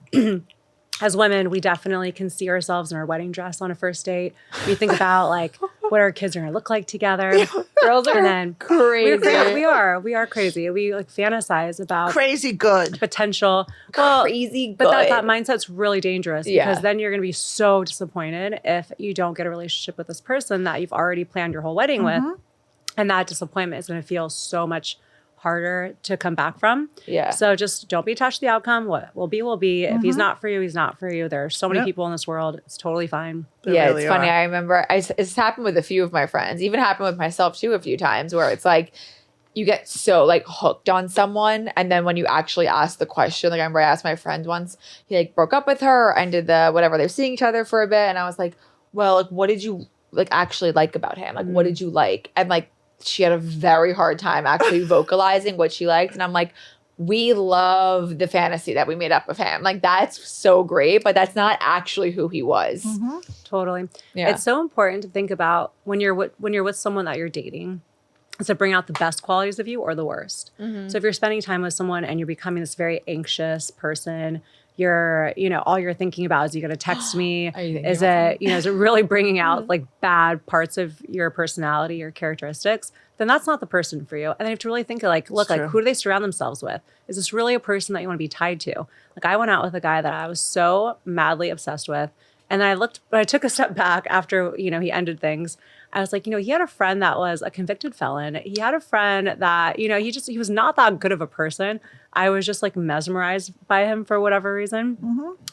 as women, we definitely can see ourselves in our wedding dress on a first date. We think about like what our kids are going to look like together. Girls are And then crazy. We are crazy. We like fantasize about Crazy good. potential. Well, Crazy but good. that mindset's really dangerous Yeah. because then you're going to be so disappointed if you don't get a relationship with this person that you've already planned your whole wedding with. And that disappointment is going to feel so much harder to come back from. Yeah. So just don't be attached to the outcome. What will be, will be. If he's not for you, he's not for you. There are so many Yep. people in this world. It's totally fine. They Yeah, really it's funny. are. I remember it's happened with a few of my friends, even happened with myself too a few times where it's like you get so like hooked on someone. And then when you actually ask the question, like I remember I asked my friend once, he like broke up with her, ended the whatever, they were seeing each other for a bit. And I was like, well, like, what did you like actually like about him? Like, what did you like? And like, she had a very hard time actually vocalizing what she liked. And I'm like, we love the fantasy that we made up of him. Like, that's so great, but that's not actually who he was. Totally. Yeah. It's so important to think about when you're with someone that you're dating is to bring out the best qualities of you or the worst. So if you're spending time with someone and you're becoming this very anxious person, you're, all you're thinking about is you going to text me? Are you thinking Is about it, is it really bringing out like bad parts of your personality, your characteristics? Then that's not the person for you. And then you have to really think like, look, like true. who do they surround themselves with? Is this really a person that you want to be tied to? Like I went out with a guy that I was so madly obsessed with. And then I took a step back after, he ended things. I was like, he had a friend that was a convicted felon. He had a friend that, he was not that good of a person. I was just like mesmerized by him for whatever reason.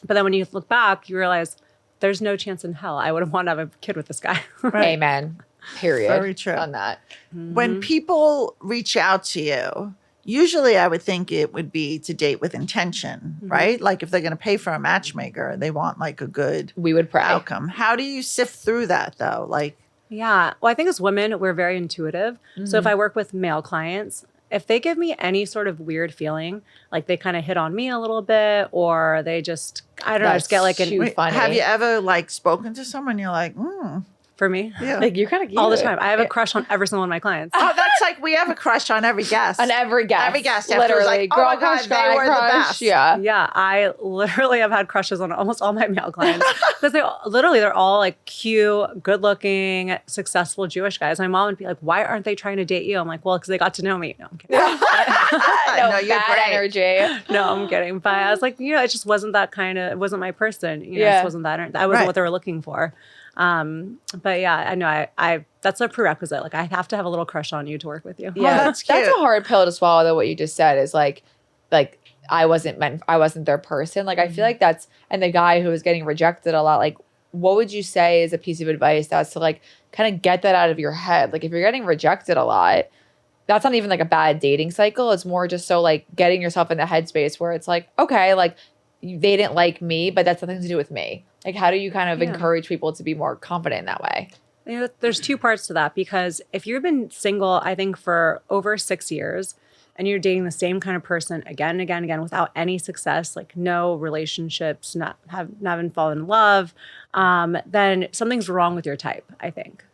But then when you look back, you realize there's no chance in hell I would have wanted to have a kid with this guy. Amen. Period. Very true. On that. When people reach out to you, usually I would think it would be to date with intention, right? Like if they're going to pay for a matchmaker, they want like a good We would pray. outcome. How do you sift through that though? Like, Yeah. Well, I think as women, we're very intuitive. So if I work with male clients, if they give me any sort of weird feeling, like they kind of hit on me a little bit, or they just, I don't know, just get like too an, funny. have you ever like spoken to someone? You're like, for me, yeah. Like you're kind of cute. all the time. I have a crush on every single one of my clients. Oh, that's like we have a crush on every guest. On every guest. Every guest afterwards, Literally. like, oh Girl my God, crush, they guy were the crush. best. Yeah. Yeah, I literally have had crushes on almost all my male clients because they're all like cute, good looking, successful Jewish guys. My mom would be like, why aren't they trying to date you? I'm like, well, because they got to know me. No, I'm kidding. No, you're bad great. energy. No, I'm kidding. But I was like, it just wasn't that it wasn't my person. It Yeah. just wasn't that wasn't Right. what they were looking for. But yeah, I know I that's a prerequisite. Like I have to have a little crush on you to work with you. Yeah, that's cute. a hard pill to swallow. Though what you just said is like I wasn't their person. Like I feel like that's, and the guy who was getting rejected a lot. Like, what would you say is a piece of advice that's to like kind of get that out of your head? Like if you're getting rejected a lot, that's not even like a bad dating cycle. It's more just so like getting yourself in the headspace where it's like, okay, like they didn't like me, but that's nothing to do with me. Like, how do you kind of encourage people to be more confident in that way? There's two parts to that, because if you've been single, I think for over 6 years, and you're dating the same kind of person again and again and again without any success, like no relationships, not having fallen in love, then something's wrong with your type, I think,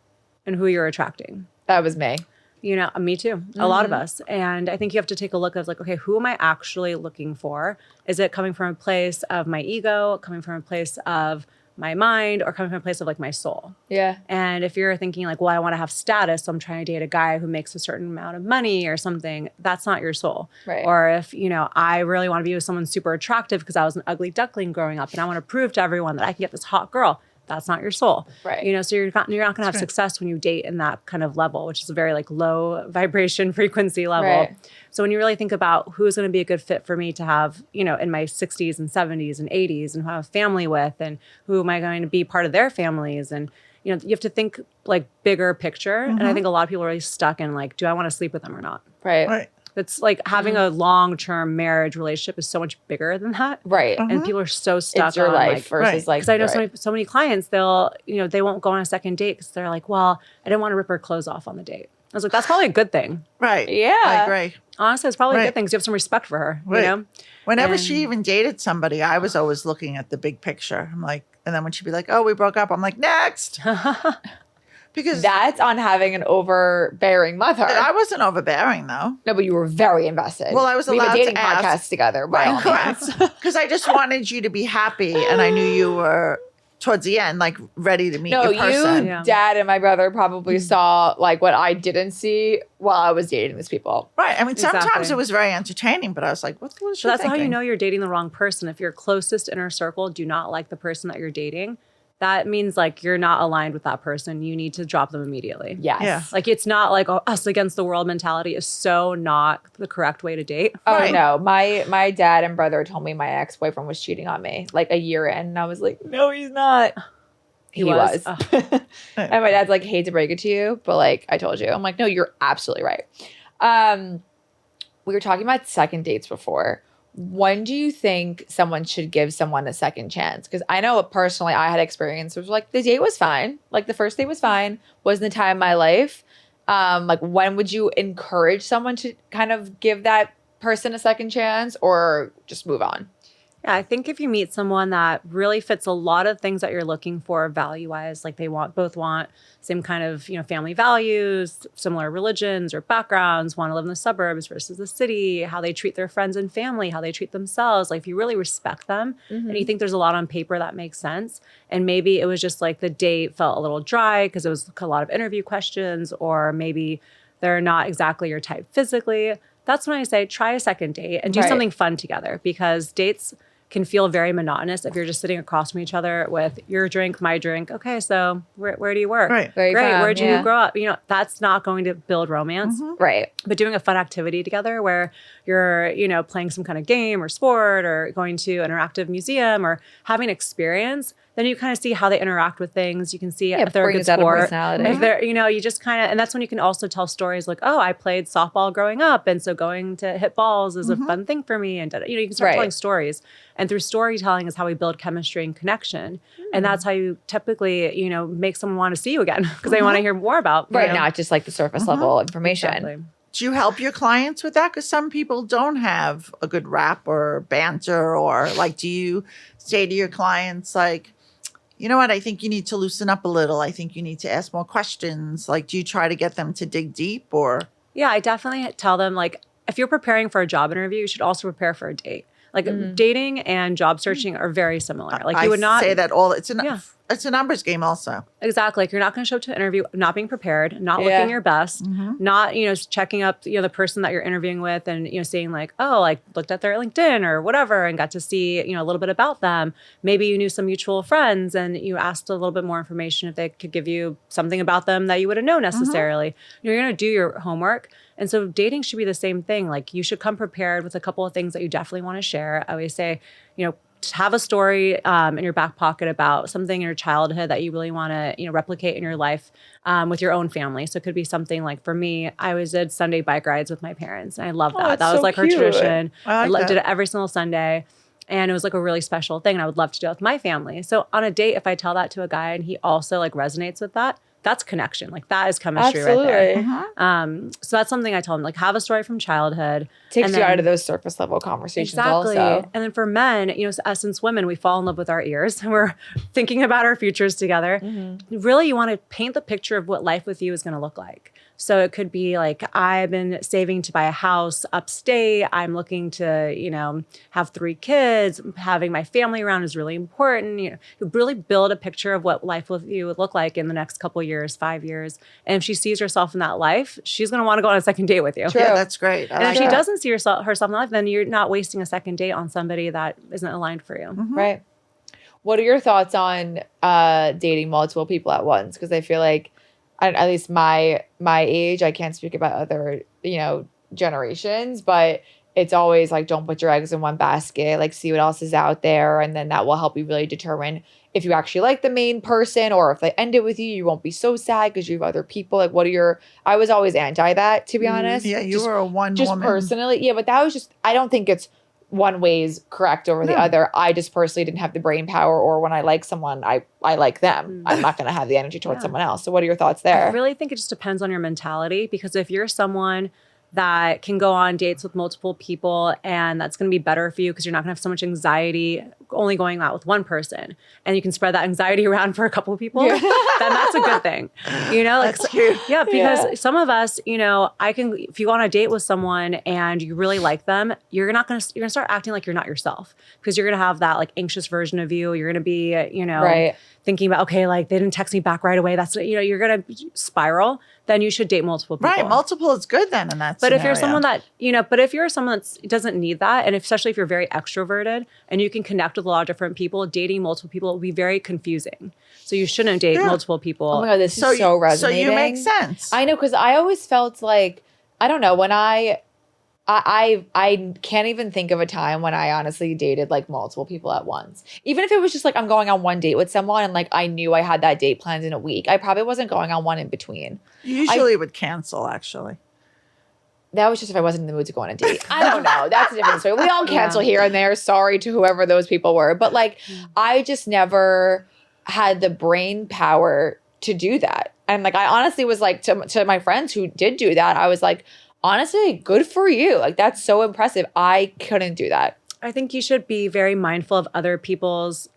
and who you're attracting. That was me. Me too. A lot of us. And I think you have to take a look at like, okay, who am I actually looking for? Is it coming from a place of my ego, coming from a place of my mind, or coming from a place of like my soul? Yeah. And if you're thinking like, well, I want to have status, so I'm trying to date a guy who makes a certain amount of money or something, that's not your soul. Right. Or if, I really want to be with someone super attractive because I was an ugly duckling growing up and I want to prove to everyone that I can get this hot girl, that's not your soul. Right. So you're not going to have success when you date in that kind of level, which is a very like low vibration frequency level. Right. So when you really think about who's going to be a good fit for me to have, in my 60s and 70s and 80s and have a family with, and who am I going to be part of their families? And, you have to think like bigger picture. And I think a lot of people are really stuck in like, do I want to sleep with them or not? Right. right. It's like having a long-term marriage relationship is so much bigger than that. Right. And people are so stuck It's your on life like, versus like, because I know right. so many clients, they'll, they won't go on a second date because they're like, well, I didn't want to rip her clothes off on the date. I was like, that's probably a good thing. Right. Yeah. I agree. Honestly, it's probably a Right. good thing because you have some respect for her, Right. Whenever And- she even dated somebody, I was always looking at the big picture. I'm like, and then when she'd be like, oh, we broke up, I'm like, next. Because That's on having an overbearing mother. I wasn't overbearing though. No, but you were very invested. Well, I was We have allowed a dating to ask. podcast together. By all Correct. means. Because I just wanted you to be happy, and I knew you were towards the end, like ready to meet No, your person. Yeah. Dad, and my brother probably saw like what I didn't see while I was dating these people. Right. I mean, sometimes Exactly. it was very entertaining, but I was like, what was she So that's how you thinking? know you're dating the wrong person. If your closest inner circle do not like the person that you're dating, that means like you're not aligned with that person. You need to drop them immediately. Yes. Yeah. Like it's not like us against the world mentality is so not the correct way to date. Oh Right. no, my dad and brother told me my ex-boyfriend was cheating on me like a year in, and I was like, no, he's not. He was. Ugh. And my dad's like, hate to break it to you, but like I told you. I'm like, no, you're absolutely right. We were talking about second dates before. When do you think someone should give someone a second chance? Because I know personally I had experience. It was like the date was fine. Like the first date was fine. Wasn't the time of my life. Like when would you encourage someone to kind of give that person a second chance or just move on? Yeah, I think if you meet someone that really fits a lot of things that you're looking for value-wise, like they both want same kind of, family values, similar religions or backgrounds, want to live in the suburbs versus the city, how they treat their friends and family, how they treat themselves. Like if you really respect them and you think there's a lot on paper that makes sense, and maybe it was just like the date felt a little dry because it was a lot of interview questions, or maybe they're not exactly your type physically, that's when I say try a second date and do something fun together, because dates can feel very monotonous if you're just sitting across from each other with your drink, my drink. Okay, so where do you work? Right. Very Great. fun, Where'd you grow up? That's not going to build romance. Right. But doing a fun activity together where you're, playing some kind of game or sport or going to an interactive museum or having an experience, then you kind of see how they interact with things. You can see if they're a good sport. If they're, you just kind of, and that's when you can also tell stories like, oh, I played softball growing up, and so going to hit balls is a fun thing for me. And you can start telling stories. And through storytelling is how we build chemistry and connection. And that's how you typically, make someone want to see you again because they want to hear more about. Not just like the surface level information. Exactly. Do you help your clients with that? Because some people don't have a good rap or banter, or like, do you say to your clients like, you know what, I think you need to loosen up a little. I think you need to ask more questions. Like, do you try to get them to dig deep, or? Yeah, I definitely tell them, like, if you're preparing for a job interview, you should also prepare for a date. Like dating and job searching are very similar. Like you would not say that all. It's a numbers game also. Exactly. Like you're not going to show up to an interview not being prepared, not looking your best, not checking up the person that you're interviewing with and seeing like, oh, like looked at their LinkedIn or whatever and got to see a little bit about them. Maybe you knew some mutual friends and you asked a little bit more information if they could give you something about them that you wouldn't know necessarily. You're going to do your homework. And so dating should be the same thing. Like you should come prepared with a couple of things that you definitely want to share. I always say, have a story in your back pocket about something in your childhood that you really want to, replicate in your life with your own family. So it could be something like, for me, I always did Sunday bike rides with my parents. And I love that. That was like her tradition. I did it every single Sunday. And it was like a really special thing. And I would love to do it with my family. So on a date, if I tell that to a guy and he also like resonates with that, that's connection. Like that is chemistry right there. So that's something I tell them, like have a story from childhood. Takes you out of those surface level conversations also. And then for men, since women, we fall in love with our ears and we're thinking about our futures together. Really, you want to paint the picture of what life with you is going to look like. So it could be like, I've been saving to buy a house upstate. I'm looking to, have 3 kids. Having my family around is really important. You really build a picture of what life with you would look like in the next couple of years, 5 years. And if she sees herself in that life, she's going to want to go on a second date with you. True. Yeah, that's great. And if she doesn't see herself in that life, then you're not wasting a second date on somebody that isn't aligned for you. Right. What are your thoughts on dating multiple people at once? Because I feel like, at least my age, I can't speak about other, generations, but it's always like, don't put your eggs in one basket, like see what else is out there. And then that will help you really determine if you actually like the main person, or if they end it with you, you won't be so sad because you have other people. Like I was always anti that, to be honest. Yeah, you were a one just woman. Personally. Yeah, but that was just, I don't think it's one way's correct over the other. I just personally didn't have the brain power, or when I like someone, I like them. I'm not going to have the energy towards someone else. So what are your thoughts there? I really think it just depends on your mentality, because if you're someone that can go on dates with multiple people and that's going to be better for you because you're not going to have so much anxiety only going out with one person, and you can spread that anxiety around for a couple of people, then that's a good thing. That's cute. Yeah, because some of us, if you go on a date with someone and you really like them, you're going to start acting like you're not yourself, because you're going to have that like anxious version of you. You're going to be, thinking about, okay, like they didn't text me back right away. That's, you're going to spiral. Then you should date multiple people. Right. Multiple is good then in that But scenario. if you're someone that, but if you're someone that doesn't need that, and especially if you're very extroverted and you can connect with a lot of different people, dating multiple people will be very confusing. So you shouldn't date multiple people. Oh my God, this is so resonating. So you make sense. I know, because I always felt like, I don't know, when I can't even think of a time when I honestly dated like multiple people at once. Even if it was just like I'm going on one date with someone and like I knew I had that date planned in a week, I probably wasn't going on one in between. Usually would cancel, actually. That was just if I wasn't in the mood to go on a date. I don't know. That's a different story. We all cancel here and there. Sorry to whoever those people were. But like, I just never had the brain power to do that. And like, I honestly was like, to my friends who did do that, I was like, honestly, good for you. Like, that's so impressive. I couldn't do that. I think you should be very mindful of other people's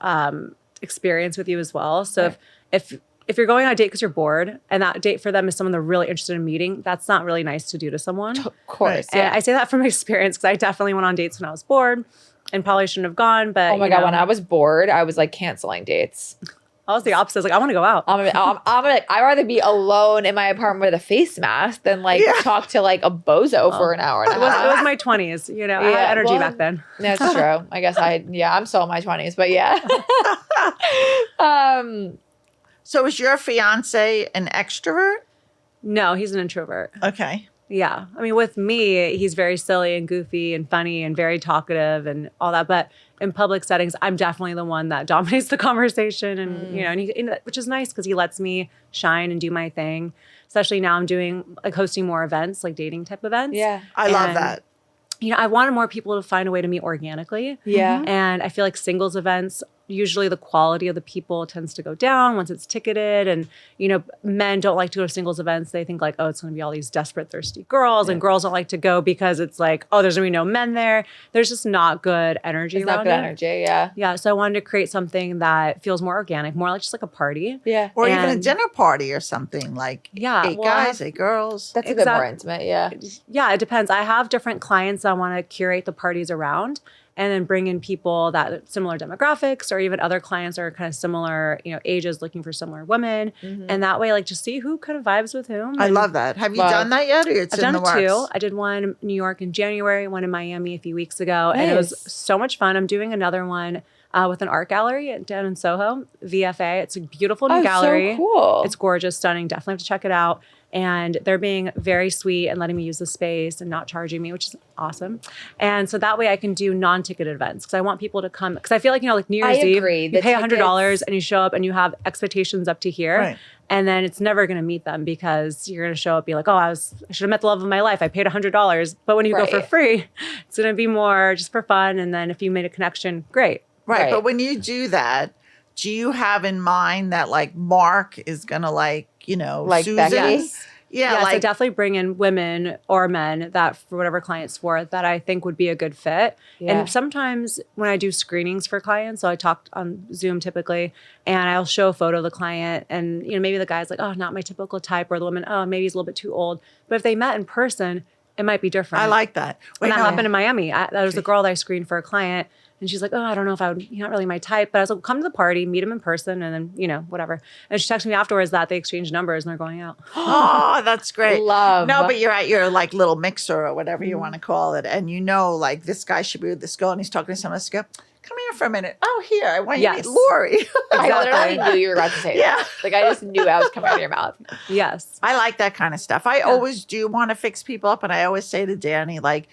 experience with you as well. So if you're going on a date because you're bored and that date for them is someone they're really interested in meeting, that's not really nice to do to someone. Of course. And I say that from experience because I definitely went on dates when I was bored and probably shouldn't have gone. But Oh my God, when I was bored, I was like canceling dates. I was the opposite. I was like, I want to go out. I'd rather be alone in my apartment with a face mask than like talk to like a bozo for an hour and a half. It was my 20s, you know, I had energy back then. That's true. I guess I'm still in my 20s, but yeah. So is your fiance an extrovert? No, he's an introvert. Okay. Yeah. I mean, with me, he's very silly and goofy and funny and very talkative and all that. But in public settings, I'm definitely the one that dominates the conversation. And, you know, which is nice because he lets me shine and do my thing. Especially now I'm doing like hosting more events, like dating type events. Yeah. I love that. You know, I wanted more people to find a way to meet organically. Yeah. And I feel like singles events, usually the quality of the people tends to go down once it's ticketed. And, you know, men don't like to go to singles events. They think like, oh, it's going to be all these desperate, thirsty girls. And girls don't like to go because it's like, oh, there's going to be no men there. There's just not good energy It's around not good it. energy, yeah. Yeah. So I wanted to create something that feels more organic, more like just like a party. Yeah. Or even a And- dinner party or something like Yeah, 8 well, I guys, have- 8 girls. That's a bit more intimate, yeah. Yeah, it depends. I have different clients I want to curate the parties around and then bring in people that similar demographics or even other clients are kind of similar, you know, ages looking for similar women. And that way, like, just see who kind of vibes with whom. I And love that. Have you done that yet? Or it's I've in done the it works? too. I did one in New York in January, one in Miami a few weeks ago, and it was Nice. so much fun. I'm doing another one with an art gallery down in Soho, VFA. It's a beautiful new gallery. So cool. It's gorgeous, stunning. Definitely have to check it out. And they're being very sweet and letting me use the space and not charging me, which is awesome. And so that way I can do non-ticketed events because I want people to come. Because I feel like, you know, like New Year's Eve, agree. you The pay $100 tickets- and you show up and you have expectations up to here. Right. And then it's never going to meet them because you're going to show up, be like, oh, I should have met the love of my life. I paid $100. But when you go for Right. free, it's going to be more just for fun. And then if you made a connection, great. Right. Right. But when you do that, do you have in mind that like Mark is going to like, you know, Like Susan? Becky? Yes. Yeah. So like, definitely bring in women or men that for whatever clients for that I think would be a good fit. Yeah. And sometimes when I do screenings for clients, so I talk on Zoom typically, and I'll show a photo of the client and, you know, maybe the guy's like, oh, not my typical type, or the woman, oh, maybe he's a little bit too old. But if they met in person, it might be different. I like that. And that no. happened in Miami. That was a girl that I screened for a client. And she's like, oh, I don't know if I would, you're not really my type. But I was like, come to the party, meet him in person, and then, you know, whatever. And she texted me afterwards that they exchanged numbers and they're going out. Oh, that's great. Love. No, but you're at your like little mixer or whatever you want to call it. And you know, like this guy should be with this girl and he's talking to someone else. Go, come here for a minute. Oh, here. I want you to Yes. meet Lori. I literally knew you were about to say Yeah. that. Like, I just knew I was coming out of your mouth. Yes. I like that kind of stuff. I always do want to fix people up. And I always say to Danny, like,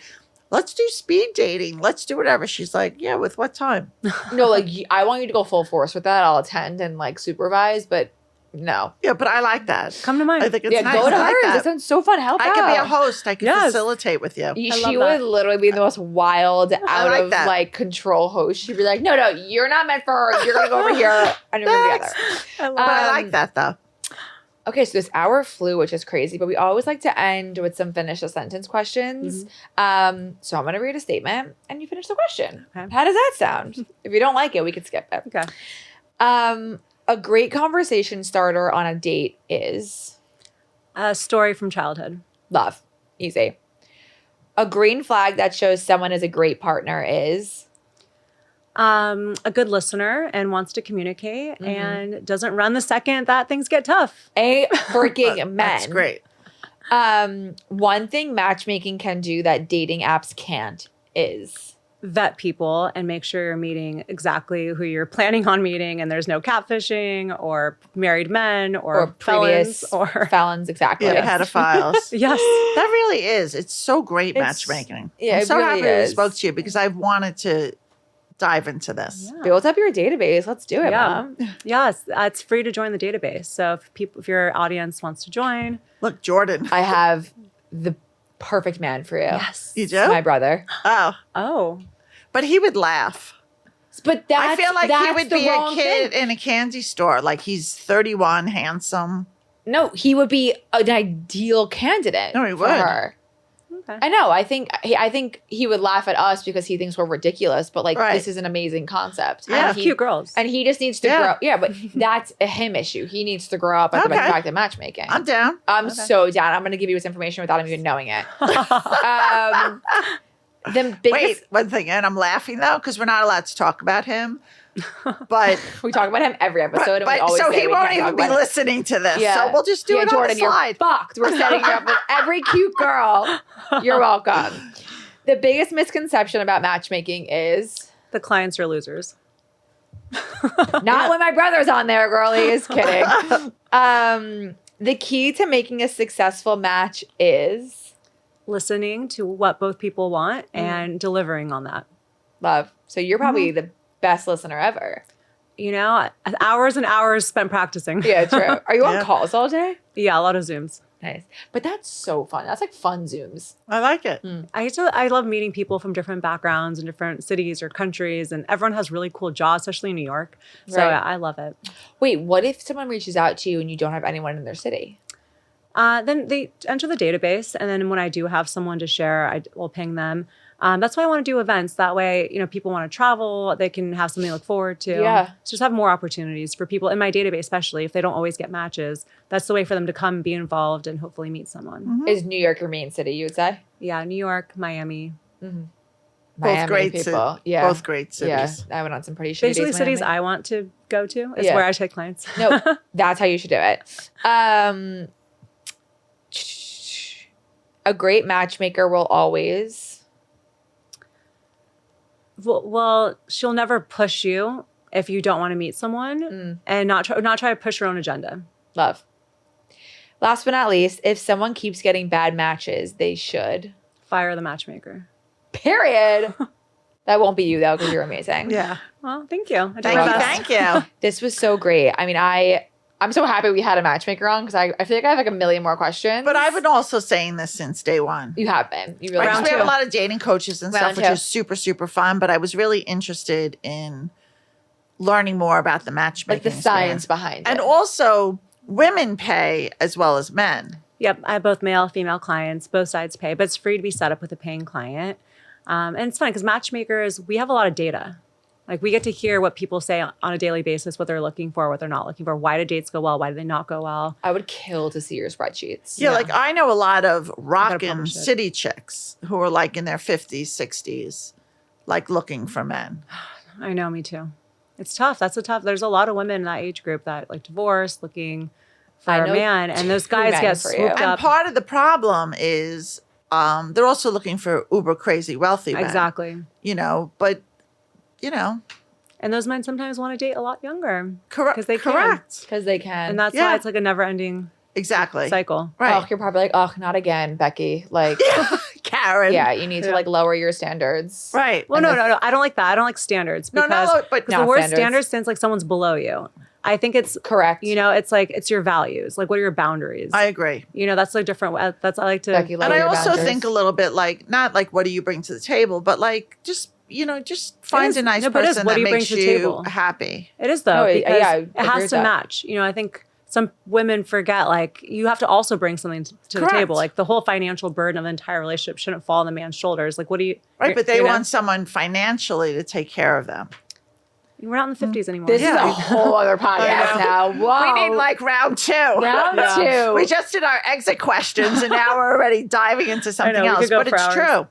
let's do speed dating. Let's do whatever. She's like, yeah, with what time? No, like, I want you to go full force with that. I'll attend and like supervise, but no. Yeah, but I like that. Come to mine. I think it's Yeah, nice. go to I like hers. that. That sounds so fun. Help I out. could be a host. I could Yes. facilitate with you. She love would that. literally be the most wild, out like of that. like control host. She'd be like, "No, you're not meant for her. You're gonna go over here, and you're gonna be together." I love But I Um, like that though. Okay, so this hour flew, which is crazy, but we always like to end with some finish a sentence questions. So I'm gonna read a statement, and you finish the question. Okay. How does that sound? If you don't like it, we could skip it. Okay. A great conversation starter on a date is A story from childhood. love. Easy. A green flag that shows someone is a great partner is A good listener and wants to communicate and doesn't run the second that things get tough. a freaking men. That's great. One thing matchmaking can do that dating apps can't is Vet people and make sure you're meeting exactly who you're planning on meeting and there's no catfishing or married men or, previous felons or felons. Exactly. Yeah, pedophiles. yes. That really is. It's so great It's- matchmaking. yeah, I'm it so really happy we is. spoke to you because I've wanted to dive into this. Build up your database. Let's do it, Yeah. Mom. Yes. It's free to join the database. So if your audience wants to join. Look, Jordan. I have the perfect man for you. Yes. You do? My brother. Oh, Oh. but he would laugh. But that's, I feel like he that's would the be a wrong kid thing. in a candy store. Like he's 31, handsome. No, he would be an ideal candidate No, he for would. her. Okay. I know. I think he would laugh at us because he thinks we're ridiculous, but like Right. this is an amazing concept. I Yeah. have cute girls. And he just needs to grow. Yeah, but that's a him issue. He needs to grow up at the Okay. fact of matchmaking. I'm down. I'm so down. I'm going to give you his information without him even knowing it. The biggest. Wait, one thing, and I'm laughing though because we're not allowed to talk about him. But We talk about him every episode, and we always so say he we won't can't even talk be about it. listening to this. Yeah. So we'll just do it Jordan, on the slide. you're fucked. We're setting you up with every cute girl. You're welcome. The biggest misconception about matchmaking is The clients are losers. not when my brother's on there, girlies. Kidding. The key to making a successful match is Listening to what both people want and delivering on that. love. So you're probably the best listener ever. You know, hours and hours spent practicing. Yeah, true. Are you on Yeah. calls all day? Yeah, a lot of Zooms. Nice. But that's so fun. That's like fun Zooms. I like it. I love meeting people from different backgrounds and different cities or countries, and everyone has really cool jobs, especially in New York. So Right. I love it. Wait, what if someone reaches out to you and you don't have anyone in their city? Then they enter the database, and then when I do have someone to share, I will ping them. That's why I want to do events. That way, people want to travel, they can have something to look forward to. Yeah. So just have more opportunities for people in my database, especially if they don't always get matches. That's the way for them to come, be involved, and hopefully meet someone. Is New York your main city, you would say? Yeah, New York, Miami. Both Miami great people. cities. Yeah. Both great cities. Yeah. I went on some pretty shitty Basically, days in cities Miami. I want to go to is Yeah. where I take clients. No, that's how you should do it. A great matchmaker will always Well, she'll never push you if you don't want to meet someone, and not try to push her own agenda. love. Last but not least, if someone keeps getting bad matches, they should. Fire the matchmaker. Period. That won't be you though, because you're amazing. Yeah. Well, thank you. I did Thank my you. best. Thank you. This was so great. I mean, I'm so happy we had a matchmaker on because I feel like I have like a million more questions. But I've been also saying this since day one. You have been. You really Right, 'cause have. we have a two. lot of dating coaches and Round stuff, which two. is super, super fun. But I was really interested in learning more about the matchmaking. Like the science behind it. And also, women pay as well as men. Yep, I have both male, female clients. Both sides pay, but it's free to be set up with a paying client. And it's funny because matchmakers, we have a lot of data. Like we get to hear what people say on a daily basis, what they're looking for, what they're not looking for. Why do dates go well? Why do they not go well? I would kill to see your spreadsheets. Yeah, like I know a lot of rockin' publish it. city chicks who are like in their 50s, 60s, like looking for men. I know, me too. It's tough. There's a lot of women in that age group that like divorced, looking for I a know man, and those two guys men get for you. swooped And up. part of the problem is they're also looking for uber crazy wealthy men. Exactly. But And those men sometimes want to date a lot younger. correct. 'Cause they can. correct. Because they can. And that's Yeah. why it's like a never ending Exactly. cycle. Right. Oh, you're probably like, oh, not again, Becky. Like, Karen. yeah, you need to like lower your standards. Right. Well, no. I don't like that. I don't like standards. No, Because, no, but because the not word standards. standards stands like someone's below you. I think it's, Correct. it's like, it's your values. Like, what are your boundaries? I agree. That's like different. I like to. Becky, lower And I your also boundaries. think a little bit like, not like what do you bring to the table, but like just find is. a nice No, but it is. person What that do you bring makes to the you table? happy. It is though, Oh, because yeah, I it agree has with to that. match. I think some women forget like you have to also bring something to the Correct. table. Like the whole financial burden of the entire relationship shouldn't fall on the man's shoulders. Like, what do you? Right. But they you know? want someone financially to take care of them. We're not in the 50s anymore. This Yeah. is a whole other podcast now. Whoa. We need like round two. round two. We just did our exit questions and now we're already diving into something we else. could go But for it's hours. true.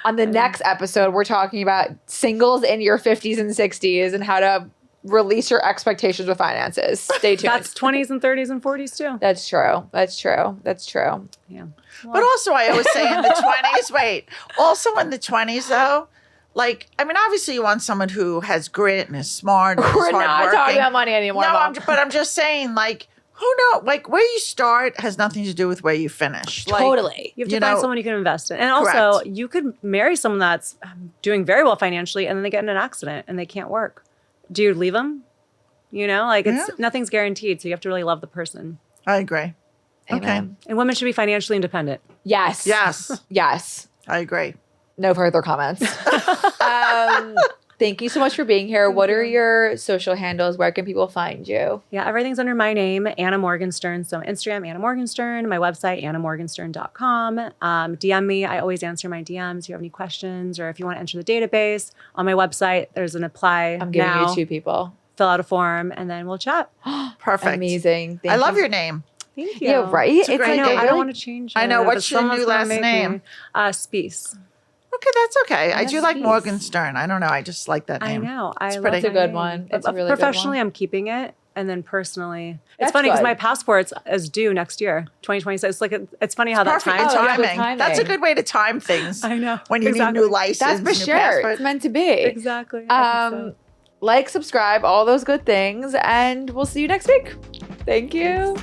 On the next episode, we're talking about singles in your 50s and 60s and how to release your expectations with finances. Stay tuned. That's 20s and 30s and 40s too. That's true. That's true. That's true. Yeah. But also, I always say in the 20s, also in the 20s, though, like, I mean, obviously you want someone who has grit and is smart. And We're is not hardworking. talking about money anymore. No, Mom. but I'm just saying, like, who knows? Like, where you start has nothing to do with where you finish. Like, Totally. You have to You find know- someone you can invest in. And also, Correct. you could marry someone that's doing very well financially and then they get in an accident and they can't work. Do you leave them? Like it's Yeah. nothing's guaranteed. So you have to really love the person. I agree. Okay. Amen. And women should be financially independent. Yes. Yes, Yes. I agree. No further comments. Thank you so much for being here. What are your social handles? Where can people find you? Yeah, everything's under my name, Anna Morgenstern. So Instagram, Anna Morgenstern. My website, annamorgenstern.com. DM me. I always answer my DMs. If you have any questions or if you want to enter the database, on my website, there's an apply I'm giving now. you 2 people. Fill out a form, and then we'll chat. Perfect. Amazing. I love your name. Thank you. Yeah, right? It's a great I know. name. I don't want to change it. I know. but What's your someone's new gonna last make name? me. Spies. Okay, that's okay. I do like Nice. Morgenstern. I don't know. I just like that I name. know. I love pretty. It's a my good name. one. But It's a really good professionally, one. I'm keeping it, and then personally, That's it's funny because good. my passport is due next year, 2026. Like it's funny how that Perfect time. Oh, yeah, good timing. timing. That's a good way to time things. I know. When you Exactly. need new license, That's for new sure. passport. It's meant to be. Exactly. I think so. Like, subscribe, all those good things, and we'll see you next week. Thank you.